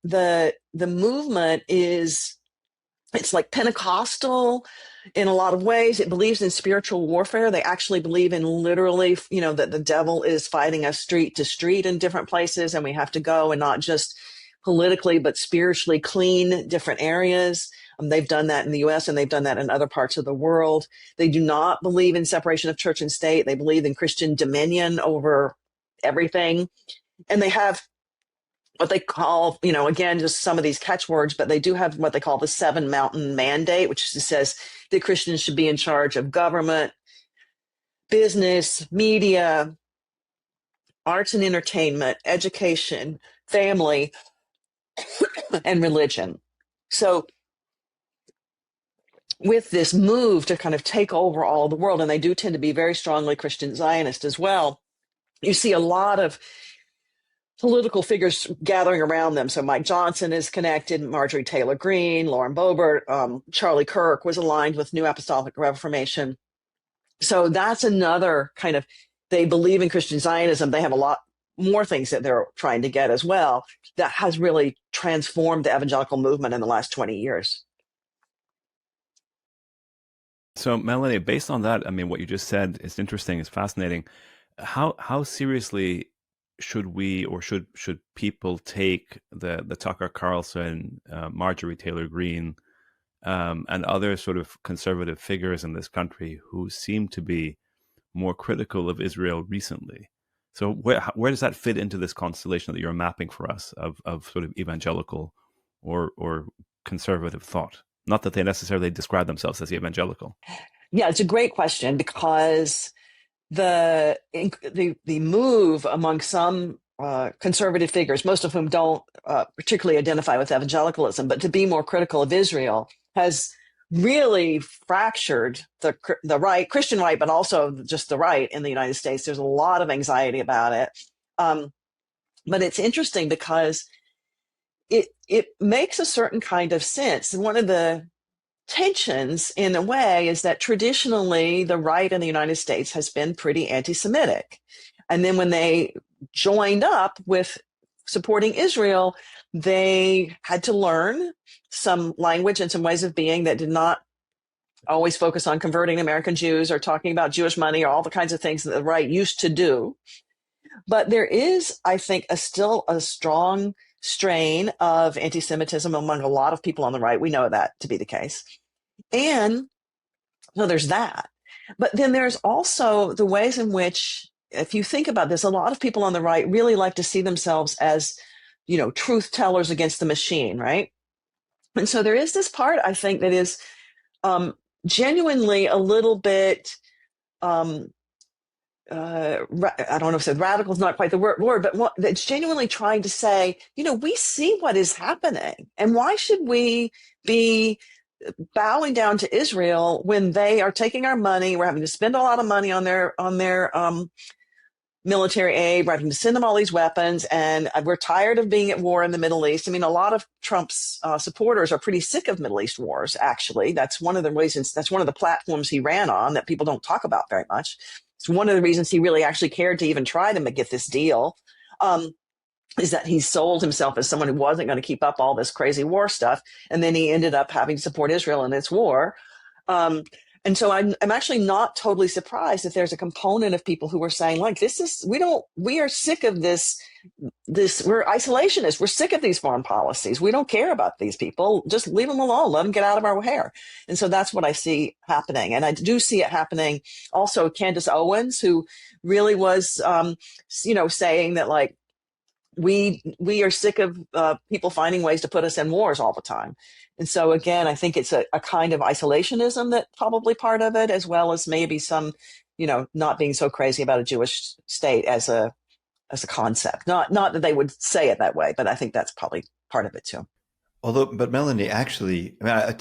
the movement it's like Pentecostal in a lot of ways. It believes in spiritual warfare. They actually believe in literally, that the devil is fighting us street to street in different places, and we have to go and not just politically, but spiritually clean different areas. They've done that in the U.S. and they've done that in other parts of the world. They do not believe in separation of church and state. They believe in Christian dominion over everything. And they have what they call, again, just some of these catchwords, but they do have what they call the 7 Mountain Mandate, which says that Christians should be in charge of government, business, media, arts and entertainment, education, family, and religion. So with this move to kind of take over all the world, and they do tend to be very strongly Christian Zionist as well, you see a lot of political figures gathering around them. So Mike Johnson is connected, Marjorie Taylor Greene, Lauren Boebert, Charlie Kirk was aligned with New Apostolic Reformation. So that's another kind of, they believe in Christian Zionism. They have a lot more things that they're trying to get as well that has really transformed the evangelical movement in the last 20 years. So, Melanie, based on that, I mean, what you just said is interesting, it's fascinating. How seriously should we, or should people take the Tucker Carlson, Marjorie Taylor Greene, and other sort of conservative figures in this country who seem to be more critical of Israel recently? So where does that fit into this constellation that you're mapping for us of sort of evangelical or conservative thought? Not that they necessarily describe themselves as evangelical. Yeah, it's a great question, because the move among some conservative figures, most of whom don't particularly identify with evangelicalism, but to be more critical of Israel, has really fractured the right, Christian right, but also just the right in the United States. There's a lot of anxiety about it. But it's interesting because it makes a certain kind of sense. And one of the tensions, in a way, is that traditionally the right in the United States has been pretty anti-Semitic. And then when they joined up with supporting Israel, they had to learn some language and some ways of being that did not always focus on converting American Jews or talking about Jewish money or all the kinds of things that the right used to do. But there is, I think, still a strong strain of anti-Semitism among a lot of people on the right. We know that to be the case. And so there's that. But then there's also the ways in which, if you think about this, a lot of people on the right really like to see themselves as, truth tellers against the machine, right? And so there is this part, I think, that is genuinely a little bit, I don't know if radical is not quite the word, but that's genuinely trying to say, we see what is happening, and why should we be bowing down to Israel when they are taking our money? We're having to spend a lot of money on their military aid. We're having to send them all these weapons, and we're tired of being at war in the Middle East. I mean, a lot of Trump's supporters are pretty sick of Middle East wars, actually. That's one of the reasons, that's one of the platforms he ran on that people don't talk about very much. It's one of the reasons he really actually cared to even try to get this deal, is that he sold himself as someone who wasn't going to keep up all this crazy war stuff. And then he ended up having to support Israel in its war. And so I'm actually not totally surprised that there's a component of people who are saying, like, we are sick of this, we're isolationists. We're sick of these foreign policies. We don't care about these people. Just leave them alone. Let them get out of our hair. And so that's what I see happening. And I do see it happening also. Candace Owens, who really was, saying that, like, we are sick of people finding ways to put us in wars all the time. And so, again, I think it's a kind of isolationism that probably part of it, as well as maybe some, not being so crazy about a Jewish state as a concept. Not that they would say it that way, but I think that's probably part of it too. But Melanie, actually, I mean, I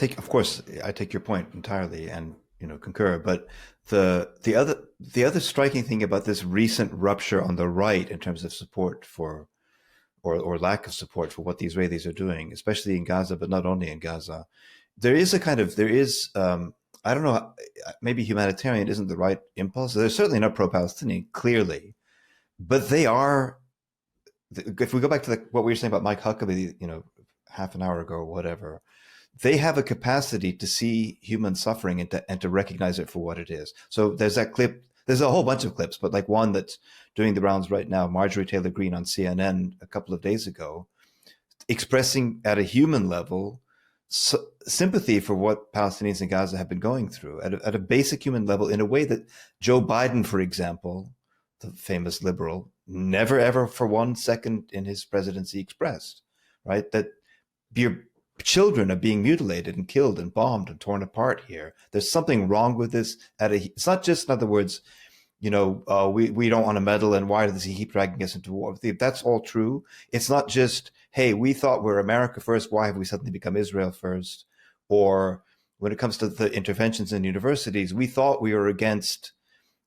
take your point entirely and, concur. But the other striking thing about this recent rupture on the right in terms of support for, or lack of support for what the Israelis are doing, especially in Gaza, but not only in Gaza, there is I don't know, maybe humanitarian isn't the right impulse. They're certainly not pro-Palestinian, clearly, but they are. If we go back to what we were saying about Mike Huckabee, half an hour ago or whatever, they have a capacity to see human suffering and to recognize it for what it is. So there's that clip. There's a whole bunch of clips, but like one that's doing the rounds right now, Marjorie Taylor Greene on CNN a couple of days ago, expressing at a human level sympathy for what Palestinians in Gaza have been going through at a basic human level, in a way that Joe Biden, for example, the famous liberal, never ever for 1 second in his presidency expressed, right? That your children are being mutilated and killed and bombed and torn apart here. There's something wrong with this. It's not just, in other words, we don't want to meddle, and why does he keep dragging us into war? That's all true. It's not just, hey, we thought we're America first, why have we suddenly become Israel first? Or when it comes to the interventions in universities, we thought we were against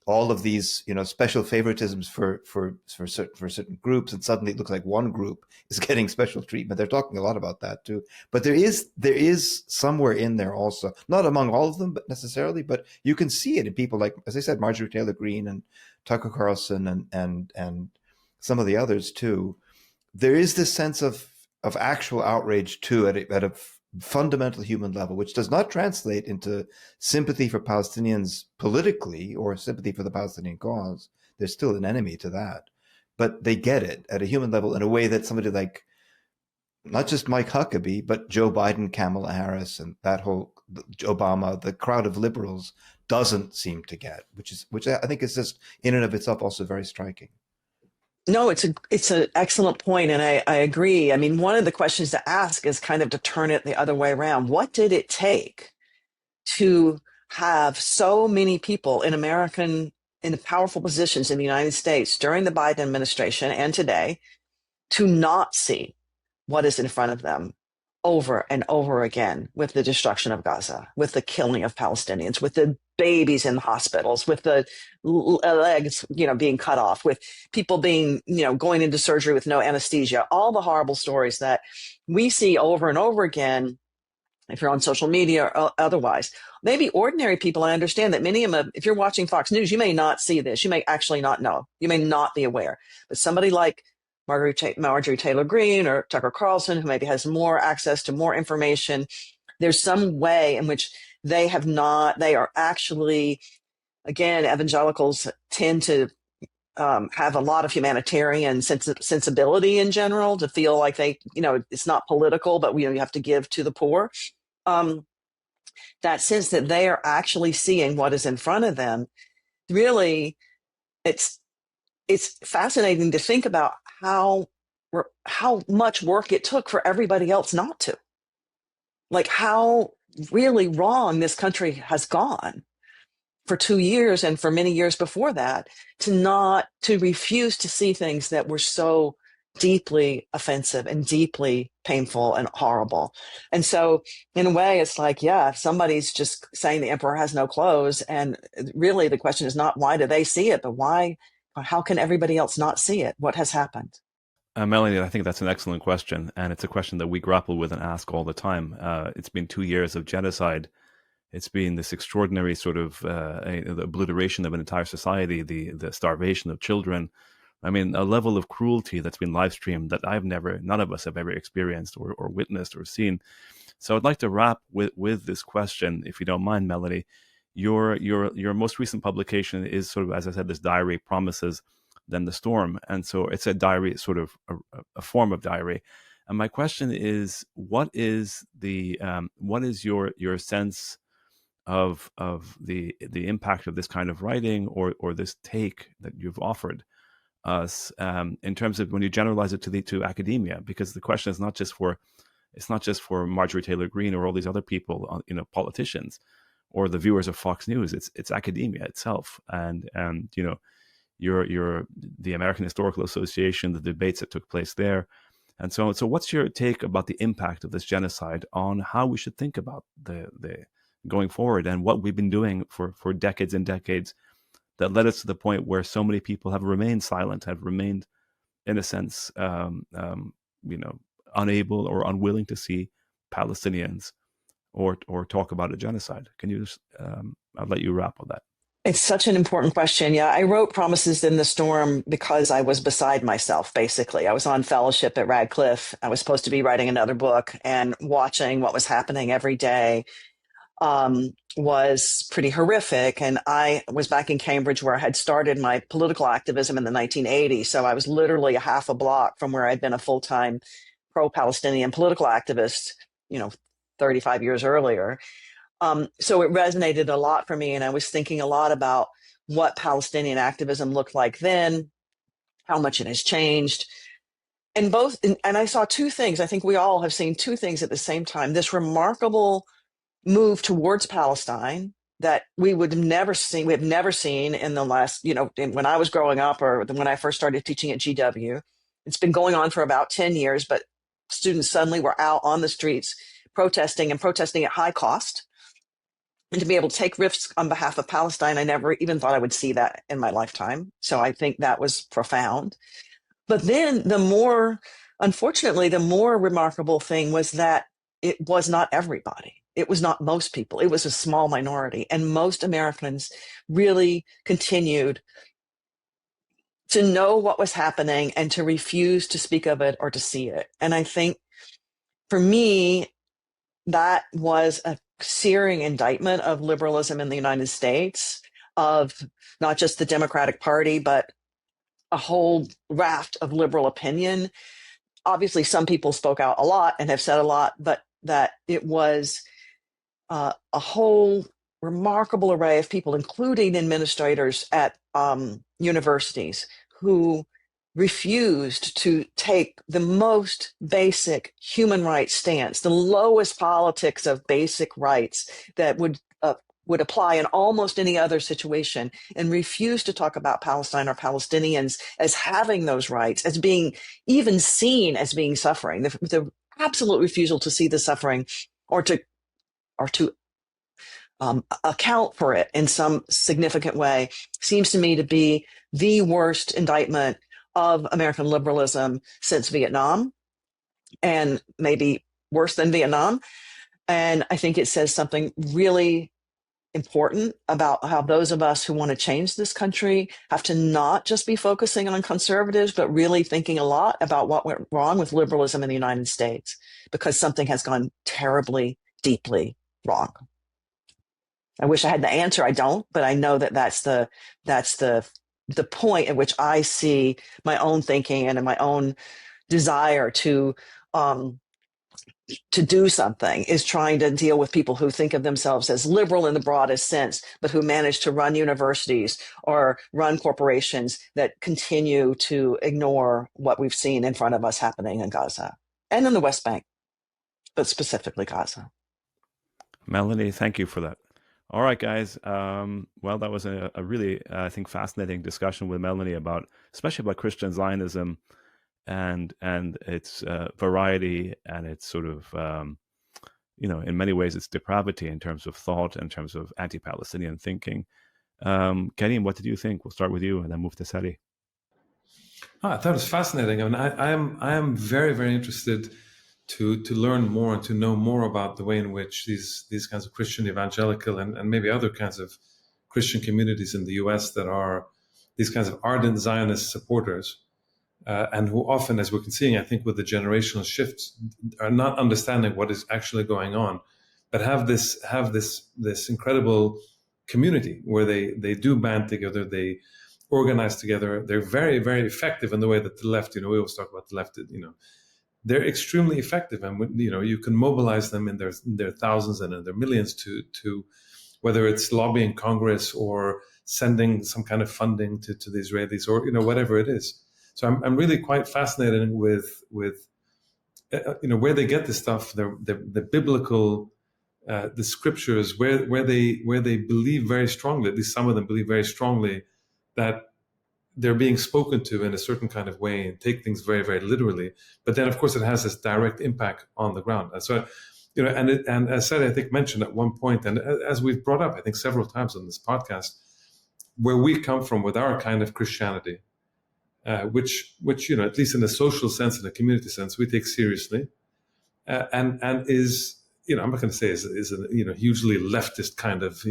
all of these, special favoritisms for certain groups, and suddenly it looks like one group is getting special treatment. They're talking a lot about that too. But there is somewhere in there also, not among all of them, but necessarily, but you can see it in people like, as I said, Marjorie Taylor Greene and Tucker Carlson and some of the others too. There is this sense of actual outrage too at a fundamental human level, which does not translate into sympathy for Palestinians politically or sympathy for the Palestinian cause. There's still an enemy to that, but they get it at a human level in a way that somebody like not just Mike Huckabee, but Joe Biden, Kamala Harris, and that whole Obama, the crowd of liberals doesn't seem to get, which I think is just in and of itself also very striking. No, it's an excellent point, and I agree. I mean, one of the questions to ask is kind of to turn it the other way around. What did it take to have so many people in powerful positions in the United States during the Biden administration and today to not see what is in front of them over and over again, with the destruction of Gaza, with the killing of Palestinians, with the babies in hospitals, with the legs, being cut off, with people being, going into surgery with no anesthesia, all the horrible stories that we see over and over again, if you're on social media or otherwise. Maybe ordinary people, I understand that many of them, if you're watching Fox News, you may not see this. You may actually not know. You may not be aware. But somebody like Marjorie Taylor Greene or Tucker Carlson, who maybe has more access to more information, there's some way in which they are actually, again, evangelicals tend to have a lot of humanitarian sensibility in general, to feel like they, it's not political, but you have to give to the poor. That sense that they are actually seeing what is in front of them. Really, it's fascinating to think about how much work it took for everybody else not to. Like how really wrong this country has gone for 2 years and for many years before that, to refuse to see things that were so deeply offensive and deeply painful and horrible. And so in a way, it's like, yeah, if somebody's just saying the emperor has no clothes, and really the question is not why do they see it, but how can everybody else not see it? What has happened? Melanie, I think that's an excellent question, and it's a question that we grapple with and ask all the time. It's been 2 years of genocide. It's been this extraordinary sort of the obliteration of an entire society, the starvation of children. I mean, a level of cruelty that's been live streamed that none of us have ever experienced or witnessed or seen. So I'd like to wrap with this question, if you don't mind, Melanie. Your most recent publication is sort of, as I said, this diary, Promises, Then the Storm. And so it's a diary, sort of a form of diary. And my question is, what is your sense of the impact of this kind of writing or this take that you've offered us in terms of when you generalize it to academia? Because the question is not just for Marjorie Taylor Greene or all these other people, politicians or the viewers of Fox News. It's academia itself, and you're the American Historical Association, the debates that took place there, and so on. So what's your take about the impact of this genocide on how we should think about the going forward, and what we've been doing for decades and decades that led us to the point where so many people have remained silent, have remained, in a sense, unable or unwilling to see Palestinians or talk about a genocide? Can you just, I'll let you wrap on that. It's such an important question. Yeah, I wrote Promises in the Storm because I was beside myself, basically. I was on fellowship at Radcliffe. I was supposed to be writing another book, and watching what was happening every day was pretty horrific. And I was back in Cambridge, where I had started my political activism in the 1980s. So I was literally a half a block from where I'd been a full-time pro-Palestinian political activist, 35 years earlier. So it resonated a lot for me. And I was thinking a lot about what Palestinian activism looked like then, how much it has changed. And I saw two things. I think we all have seen two things at the same time. This remarkable move towards Palestine that we have never seen in the last, when I was growing up or when I first started teaching at GW. It's been going on for about 10 years, but students suddenly were out on the streets protesting at high cost. and to be able to take risks on behalf of Palestine. I never even thought I would see that in my lifetime. So I think that was profound. But then unfortunately, the more remarkable thing was that it was not everybody. It was not most people. It was a small minority. And most Americans really continued to know what was happening and to refuse to speak of it or to see it. And I think for me, that was a searing indictment of liberalism in the United States, of not just the Democratic Party, but a whole raft of liberal opinion. Obviously, some people spoke out a lot and have said a lot, but that it was a whole remarkable array of people, including administrators at universities, who refused to take the most basic human rights stance, the lowest politics of basic rights that would apply in almost any other situation, and refused to talk about Palestine or Palestinians as having those rights, as being even seen as being suffering. The absolute refusal to see the suffering or to account for it in some significant way seems to me to be the worst indictment of American liberalism since Vietnam, and maybe worse than Vietnam. And I think it says something really important about how those of us who want to change this country have to not just be focusing on conservatives, but really thinking a lot about what went wrong with liberalism in the United States, because something has gone terribly, deeply wrong. I wish I had the answer. I don't, but I know that that's the point at which I see my own thinking and my own desire to do something, is trying to deal with people who think of themselves as liberal in the broadest sense, but who manage to run universities or run corporations that continue to ignore what we've seen in front of us happening in Gaza and in the West Bank, but specifically Gaza. Melanie, thank you for that. All right, guys. Well, that was a really, I think, fascinating discussion with Melanie especially about Christian Zionism and its variety and its sort of, in many ways, its depravity in terms of thought, in terms of anti-Palestinian thinking. Karim, what did you think? We'll start with you and then move to Sadi. I thought it was fascinating. I mean, I am very, very interested to learn more and to know more about the way in which these kinds of Christian evangelical and maybe other kinds of Christian communities in the US that are these kinds of ardent Zionist supporters, and who often, as we're seeing, I think with the generational shifts, are not understanding what is actually going on, but have this incredible community where they do band together, they organize together. They're very, very effective in the way that the left, we always talk about the left, they're extremely effective, and you can mobilize them in their thousands and in their millions to whether it's lobbying Congress or sending some kind of funding to the Israelis or whatever it is. So I'm really quite fascinated with where they get this stuff, the biblical, the scriptures, where they believe very strongly. At least some of them believe very strongly that they're being spoken to in a certain kind of way and take things very, very literally. But then, of course, it has this direct impact on the ground. And so, and as Sadi, I think, mentioned at one point, and as we've brought up, I think, several times on this podcast, where we come from with our kind of Christianity, which at least in a social sense, in a community sense, we take seriously, and is, I'm not going to say is a hugely leftist kind of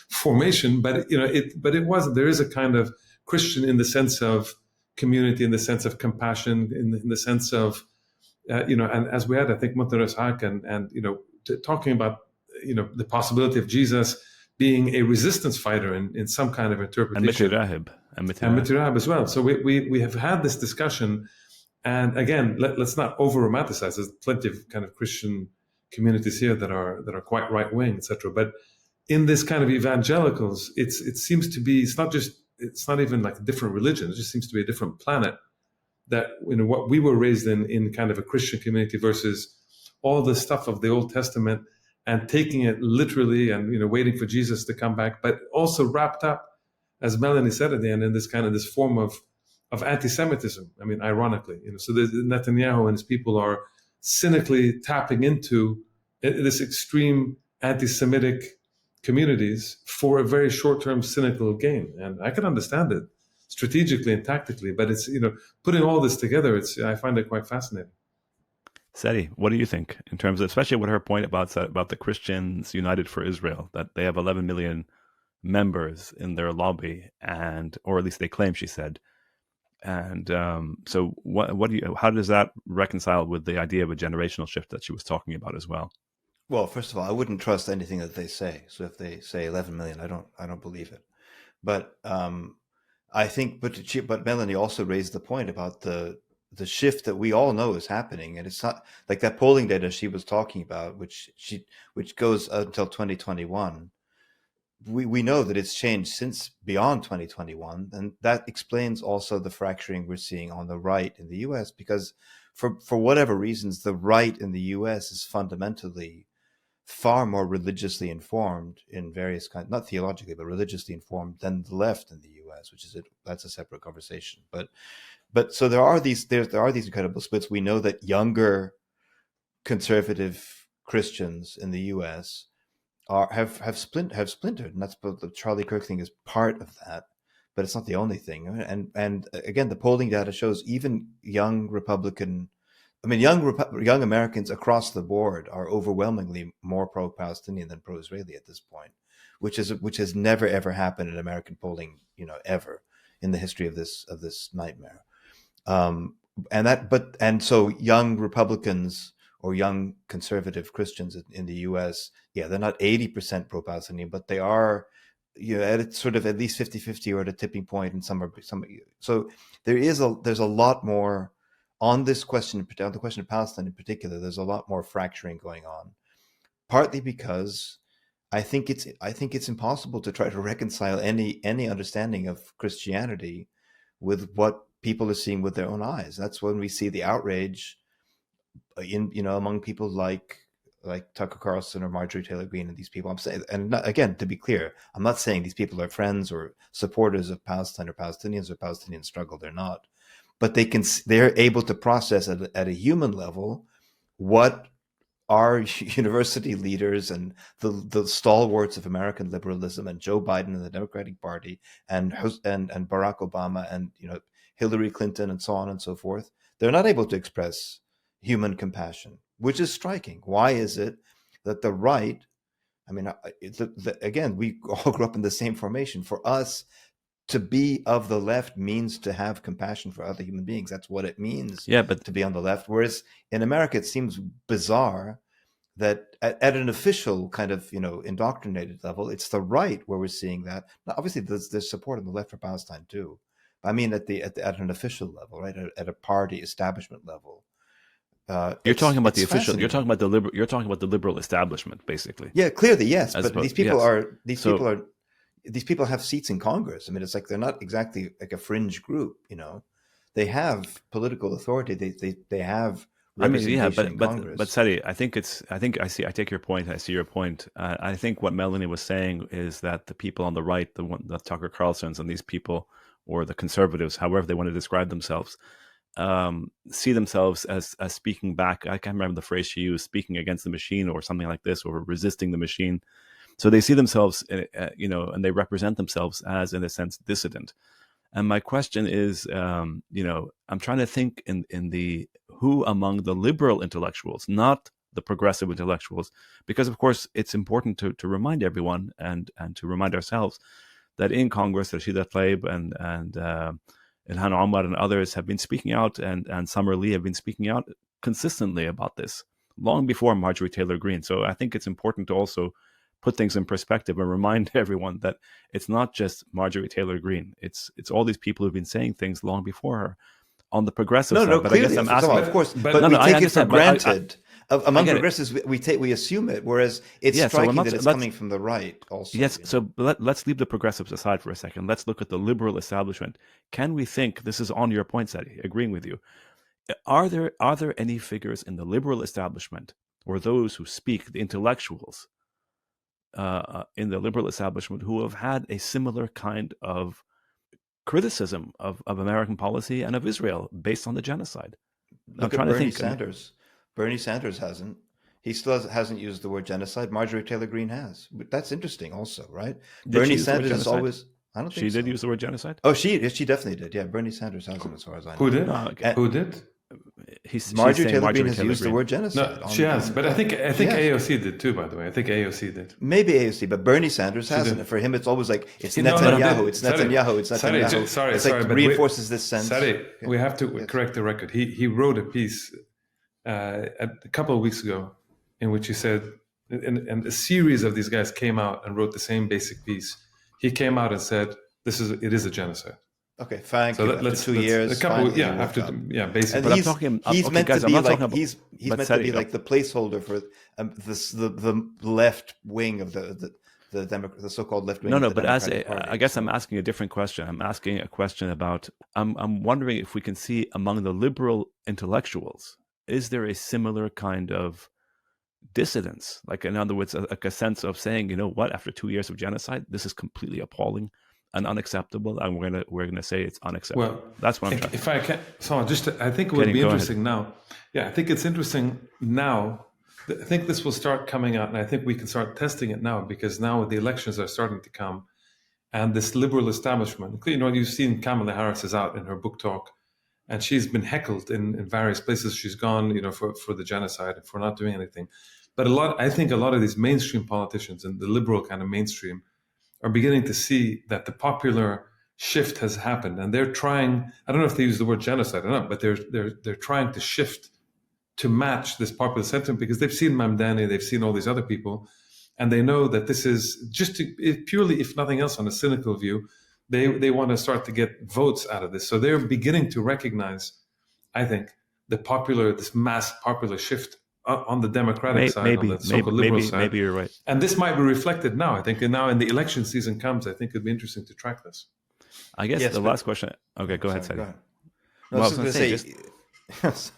formation, but there is a kind of Christian in the sense of community, in the sense of compassion, in the sense of, and as we had, I think, Monteros Hack and talking about, the possibility of Jesus being a resistance fighter in some kind of interpretation. And Mitrahib as well. So we have had this discussion, and again, let's not over romanticize. There's plenty of kind of Christian communities here that are quite right wing, etc. But in this kind of evangelicals, it seems to be, it's not even like a different religion. It just seems to be a different planet. That what we were raised in kind of a Christian community versus all the stuff of the Old Testament and taking it literally and waiting for Jesus to come back, but also wrapped up, as Melanie said at the end, in this form of anti-Semitism. I mean, ironically, so Netanyahu and his people are cynically tapping into this extreme anti-Semitic communities for a very short-term cynical gain. And I can understand it strategically and tactically, but it's, putting all this together, I find it quite fascinating. Seti, what do you think in terms of, especially with her point about the Christians United for Israel, that they have 11 million members in their lobby, or at least they claim, she said. And so how does that reconcile with the idea of a generational shift that she was talking about as well? Well, first of all, I wouldn't trust anything that they say. So if they say 11 million, I don't believe it. But I think, but Melanie also raised the point about the shift that we all know is happening, and it's not like that polling data she was talking about, which goes until 2021. We know that it's changed since beyond 2021, and that explains also the fracturing we're seeing on the right in the U.S. Because for whatever reasons, the right in the U.S. is fundamentally far more religiously informed in various kinds, not theologically, but religiously informed than the left in the U.S., that's a separate conversation. But so there are these incredible splits. We know that younger conservative Christians in the U.S. have splintered, and that's the Charlie Kirk thing is part of that, but it's not the only thing. And again, the polling data shows even young young Americans across the board are overwhelmingly more pro-Palestinian than pro-Israeli at this point, which has never ever happened in American polling, ever in the history of this nightmare. And so young Republicans or young conservative Christians in the U.S., they're not 80% pro-Palestinian, but they are, at sort of at least 50-50 or at a tipping point, and some. So there's a lot more on this question, on the question of Palestine in particular. There's a lot more fracturing going on, partly because I think it's impossible to try to reconcile any understanding of Christianity with what people are seeing with their own eyes. That's when we see the outrage among people like Tucker Carlson or Marjorie Taylor Greene and these people. I'm saying, and not, again, to be clear, I'm not saying these people are friends or supporters of Palestine or Palestinians or Palestinian struggle. They're not, but they're able to process at a human level what our university leaders and the stalwarts of American liberalism and Joe Biden and the Democratic Party and Barack Obama and Hillary Clinton and so on and so forth, they're not able to express human compassion, which is striking. Why is it that the right, again, we all grew up in the same formation. For us to be of the left means to have compassion for other human beings. That's what it means to be on the left. Whereas in America, it seems bizarre that at an official kind of, indoctrinated level, it's the right where we're seeing that. Now, obviously, there's support on the left for Palestine too. I mean, at an official level, right, at a party establishment level. You're talking about the official. You're talking about the liberal. You're talking about the liberal establishment, basically. Yeah, clearly, yes. But these people have seats in Congress. I mean, it's like they're not exactly like a fringe group. They have political authority. They have representation in Congress. But Seti, I take your point. I see your point. I think what Melanie was saying is that the people on the right, the Tucker Carlsons and these people, or the conservatives, however they want to describe themselves, see themselves as speaking back. I can't remember the phrase she used, speaking against the machine or something like this, or resisting the machine. So they see themselves, and they represent themselves as, in a sense, dissident. And my question is, I'm trying to think in who among the liberal intellectuals, not the progressive intellectuals, because of course it's important to remind everyone and to remind ourselves that in Congress, Rashida Tlaib and Ilhan Omar and others have been speaking out, and Summer Lee have been speaking out consistently about this long before Marjorie Taylor Greene. So I think it's important to also put things in perspective and remind everyone that it's not just Marjorie Taylor Greene. It's all these people who've been saying things long before her on the progressive side. But clearly, I guess I'm asking, of course, but we take it for granted. Among progressives, we assume it, whereas it's striking that it's coming from the right also. Yes, so let's leave the progressives aside for a second. Let's look at the liberal establishment. Can we think, this is on your point, Seti, agreeing with you, are there any figures in the liberal establishment, or those who speak, the intellectuals in the liberal establishment, who have had a similar kind of criticism of American policy and of Israel based on the genocide? Look at Bernie Sanders. Bernie Sanders hasn't. He still hasn't used the word genocide. Marjorie Taylor Greene has. That's interesting also, right? Did Bernie she use the word Sanders is genocide? always... I don't She think did so. use the word genocide? Oh, she definitely did. Yeah, Bernie Sanders hasn't, as far as I know. Who did? No, okay. And Who did? She's Marjorie saying Taylor Marjorie Greene has Taylor used the Greene. word genocide. No, she has. But I think She has. AOC did too, by the way. I think AOC did. Maybe AOC, but Bernie Sanders hasn't. did. For him, it's always like, it's No, Netanyahu, no, it's sorry. Netanyahu, it's Sorry, Netanyahu. sorry, it's sorry, like but reinforces this sense. Sorry, we have to Yes. correct the record. He wrote a piece a couple of weeks ago in which he said, and a series of these guys came out and wrote the same basic piece. He came out and said, it is a genocide. Okay, thank So you. After 2 years, basically. And But I'm talking. he's okay, meant guys, to I'm be not like talking about. he's but meant Seti, to be like the placeholder for the left wing of the so-called left wing. No, of no. the But Democratic Party. I guess I'm asking a different question. I'm asking a question about. I'm wondering if we can see among the liberal intellectuals, is there a similar kind of dissidence? Like, in other words, a sense of saying, you know what, after 2 years of genocide, this is completely appalling and unacceptable, and we're gonna say it's unacceptable. Well, That's what I'm trying. if I can, so I think it would Kenny, be go interesting now. Yeah, I think it's interesting now. I think this will start coming out, and I think we can start testing it now, because now the elections are starting to come, and this liberal establishment, you know, you've seen Kamala Harris is out in her book talk, and she's been heckled in various places she's gone, you know, for the genocide and for not doing anything. But I think a lot of these mainstream politicians and the liberal kind of mainstream are beginning to see that the popular shift has happened, and they're trying. I don't know if they use the word genocide or not, but they're trying to shift to match this popular sentiment, because they've seen Mamdani, they've seen all these other people, and they know that this is just purely, if nothing else, on a cynical view, they want to start to get votes out of this. So they're beginning to recognize, I think, this mass popular shift on the Democratic side, on the so-called liberal side. Maybe you're right. And this might be reflected now. I think, and now in the election season comes, I think it'd be interesting to track this. I guess the last question. Okay, go ahead, Sadi. No, Well, I was going to say. just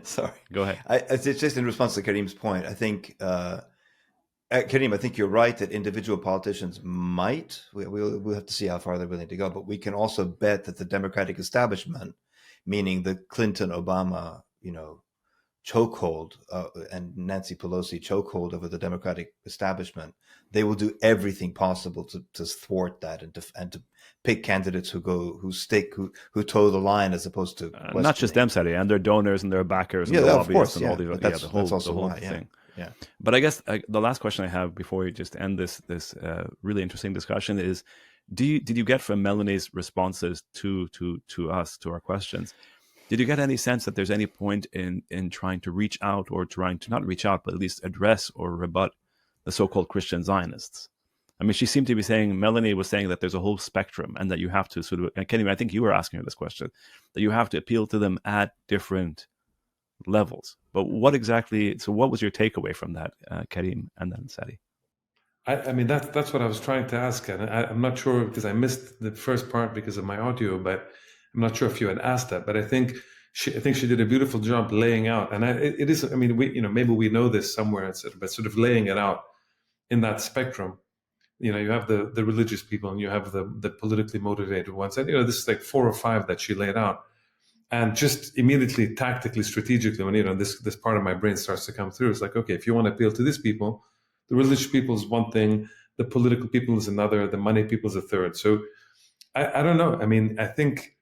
Sorry. go ahead. It's just in response to Karim's point. I think, Karim, I think you're right that individual politicians might. We'll have to see how far they're willing to go. But we can also bet that the Democratic establishment, meaning the Clinton-Obama, chokehold and Nancy Pelosi chokehold over the Democratic establishment, they will do everything possible to thwart that and to pick candidates who toe the line, as opposed to not just them, Sadi, and their donors and their backers and yeah, the of course, lobbyists and all these. That's the whole why, thing. Yeah. But I guess the last question I have before we just end this really interesting discussion is: did you get from Melanie's responses to us, to our questions? Did you get any sense that there's any point in trying to reach out, or trying to not reach out, but at least address or rebut the so-called Christian Zionists? I mean, she seemed to be saying, Melanie was saying that there's a whole spectrum, and that you have to sort of, and Kenny, I think you were asking her this question, that you have to appeal to them at different levels. But what was your takeaway from that, Karim and then Sadi? I mean, that's what I was trying to ask, and I'm not sure, because I missed the first part because of my audio, but I'm not sure if you had asked that. But I think she did a beautiful job laying out, and it is. I mean, maybe we know this somewhere, but sort of laying it out in that spectrum. You have the religious people, and you have the politically motivated ones, and this is like 4 or 5 that she laid out, and just immediately, tactically, strategically, when this part of my brain starts to come through, it's like, okay, if you want to appeal to these people, the religious people is one thing, the political people is another, the money people is a third. So I don't know. I mean, I think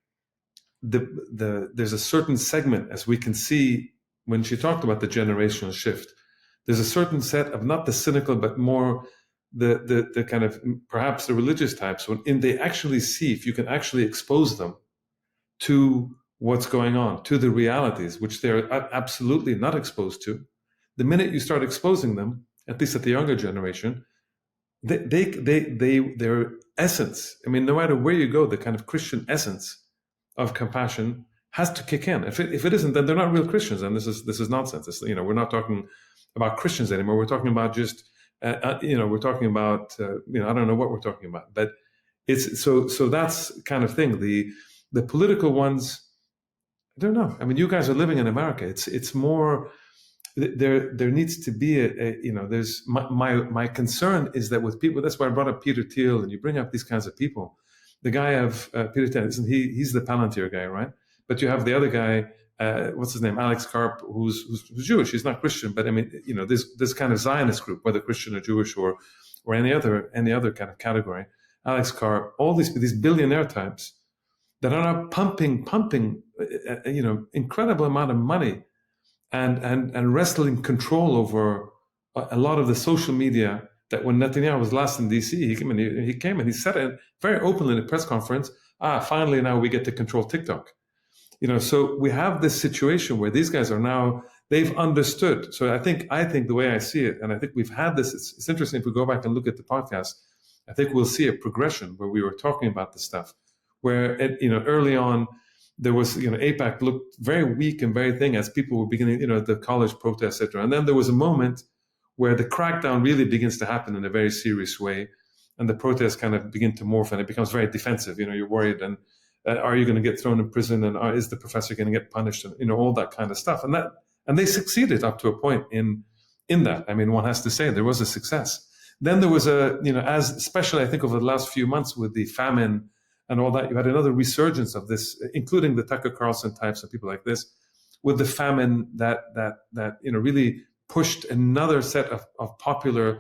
there's a certain segment, as we can see when she talked about the generational shift. There's a certain set of, not the cynical, but more the kind of perhaps the religious types, when they actually see, if you can actually expose them to what's going on, to the realities which they're absolutely not exposed to. The minute you start exposing them, at least at the younger generation, their essence, I mean, no matter where you go, the kind of Christian essence of compassion has to kick in. If it isn't, then they're not real Christians, and this is nonsense. We're not talking about Christians anymore. We're talking about just we're talking about I don't know what we're talking about, but it's so that's kind of thing. The political ones, I don't know. I mean, you guys are living in America. It's more. There needs to be there's my concern is that with people. That's why I brought up Peter Thiel, and you bring up these kinds of people. The guy of Peter Thiel, he's the Palantir guy, right? But you have the other guy, what's his name, Alex Karp, who's Jewish. He's not Christian, but I mean, this kind of Zionist group, whether Christian or Jewish or any other kind of category. Alex Karp, all these billionaire types that are now pumping, incredible amount of money and wrestling control over a lot of the social media. That when Netanyahu was last in DC, he came and he said it very openly in a press conference. Finally now we get to control TikTok. So we have this situation where these guys are now, they've understood. So I think the way I see it, and I think we've had this, it's interesting if we go back and look at the podcast, I think we'll see a progression where we were talking about this stuff, where early on there was, AIPAC looked very weak and very thin as people were beginning, the college protests, etc. And then there was a moment where the crackdown really begins to happen in a very serious way, and the protests kind of begin to morph, and it becomes very defensive. You're worried, and are you going to get thrown in prison, and is the professor going to get punished, and all that kind of stuff. And they succeeded up to a point in that. I mean, one has to say there was a success. Then there was as especially I think over the last few months with the famine and all that, you had another resurgence of this, including the Tucker Carlson types and people like this, with the famine that really pushed another set of popular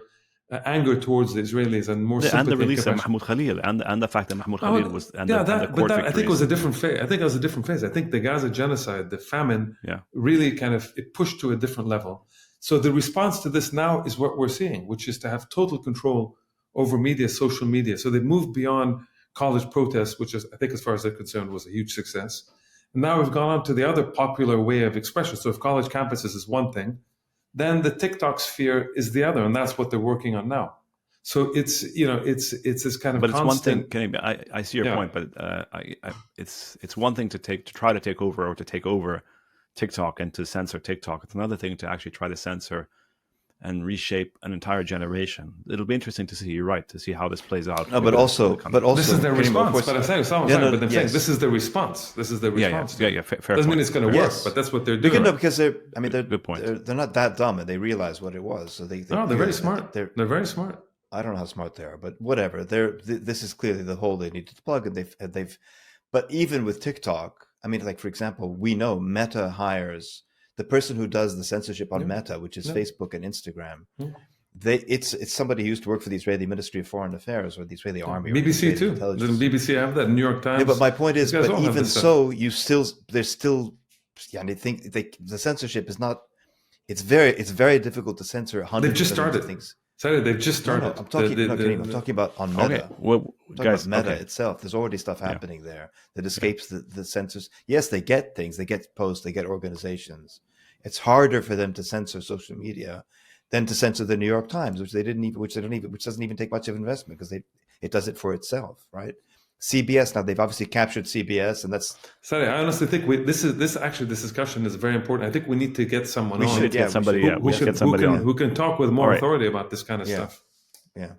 anger towards the Israelis and more sympathy. And the release of Mahmoud Khalil and the fact that Mahmoud Khalil was and the court I think it was a different phase. I think the Gaza genocide, the famine, really kind of it pushed to a different level. So the response to this now is what we're seeing, which is to have total control over media, social media. So they moved beyond college protests, which is, I think, as far as they're concerned, was a huge success. And now we've gone on to the other popular way of expression. So if college campuses is one thing, then the TikTok sphere is the other, and that's what they're working on now. So it's this kind of. But it's constant, one thing. I see your point, but it's one thing to try to take over TikTok and to censor TikTok. It's another thing to actually try to censor and reshape an entire generation. It'll be interesting to see. You're right, to see how this plays out. No, but also, this is their response. But I'm saying, saying this is the response. This is the response. Yeah. Fair doesn't point. mean it's going to work, but that's what they're doing. Because good point. They're not that dumb, and they realize what it was. So they're very smart. They're very smart. I don't know how smart they are, but whatever. This is clearly the hole they needed to plug, and they've. But even with TikTok, for example, we know Meta hires the person who does the censorship on Meta, which is Facebook and Instagram. It's somebody who used to work for the Israeli Ministry of Foreign Affairs or the Israeli Army. BBC too. Didn't BBC have that? New York Times. Yeah, but my point is, but even so, there's still. Yeah, and I think the censorship is not. It's very difficult to censor hundreds. They've just started things. Sorry, they've just started. No, I'm talking about on Meta. Okay, well, guys, about Meta itself. There's already stuff happening there that escapes the censors. Yes, they get things. They get posts. They get organizations. It's harder for them to censor social media than to censor the New York Times, which doesn't even take much of investment because it does it for itself, right? CBS, now they've obviously captured CBS, and that's. Sorry, I honestly think this discussion is very important. I think we need to get someone on. We should get somebody who can talk with more authority about this kind of stuff. Yeah.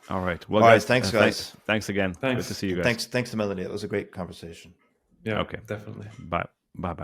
All right. Well, all guys, right. Thanks, guys. Thanks again. Thanks. Good to see you guys. Thanks to Melanie. It was a great conversation. Yeah. Okay. Definitely. Bye. Bye.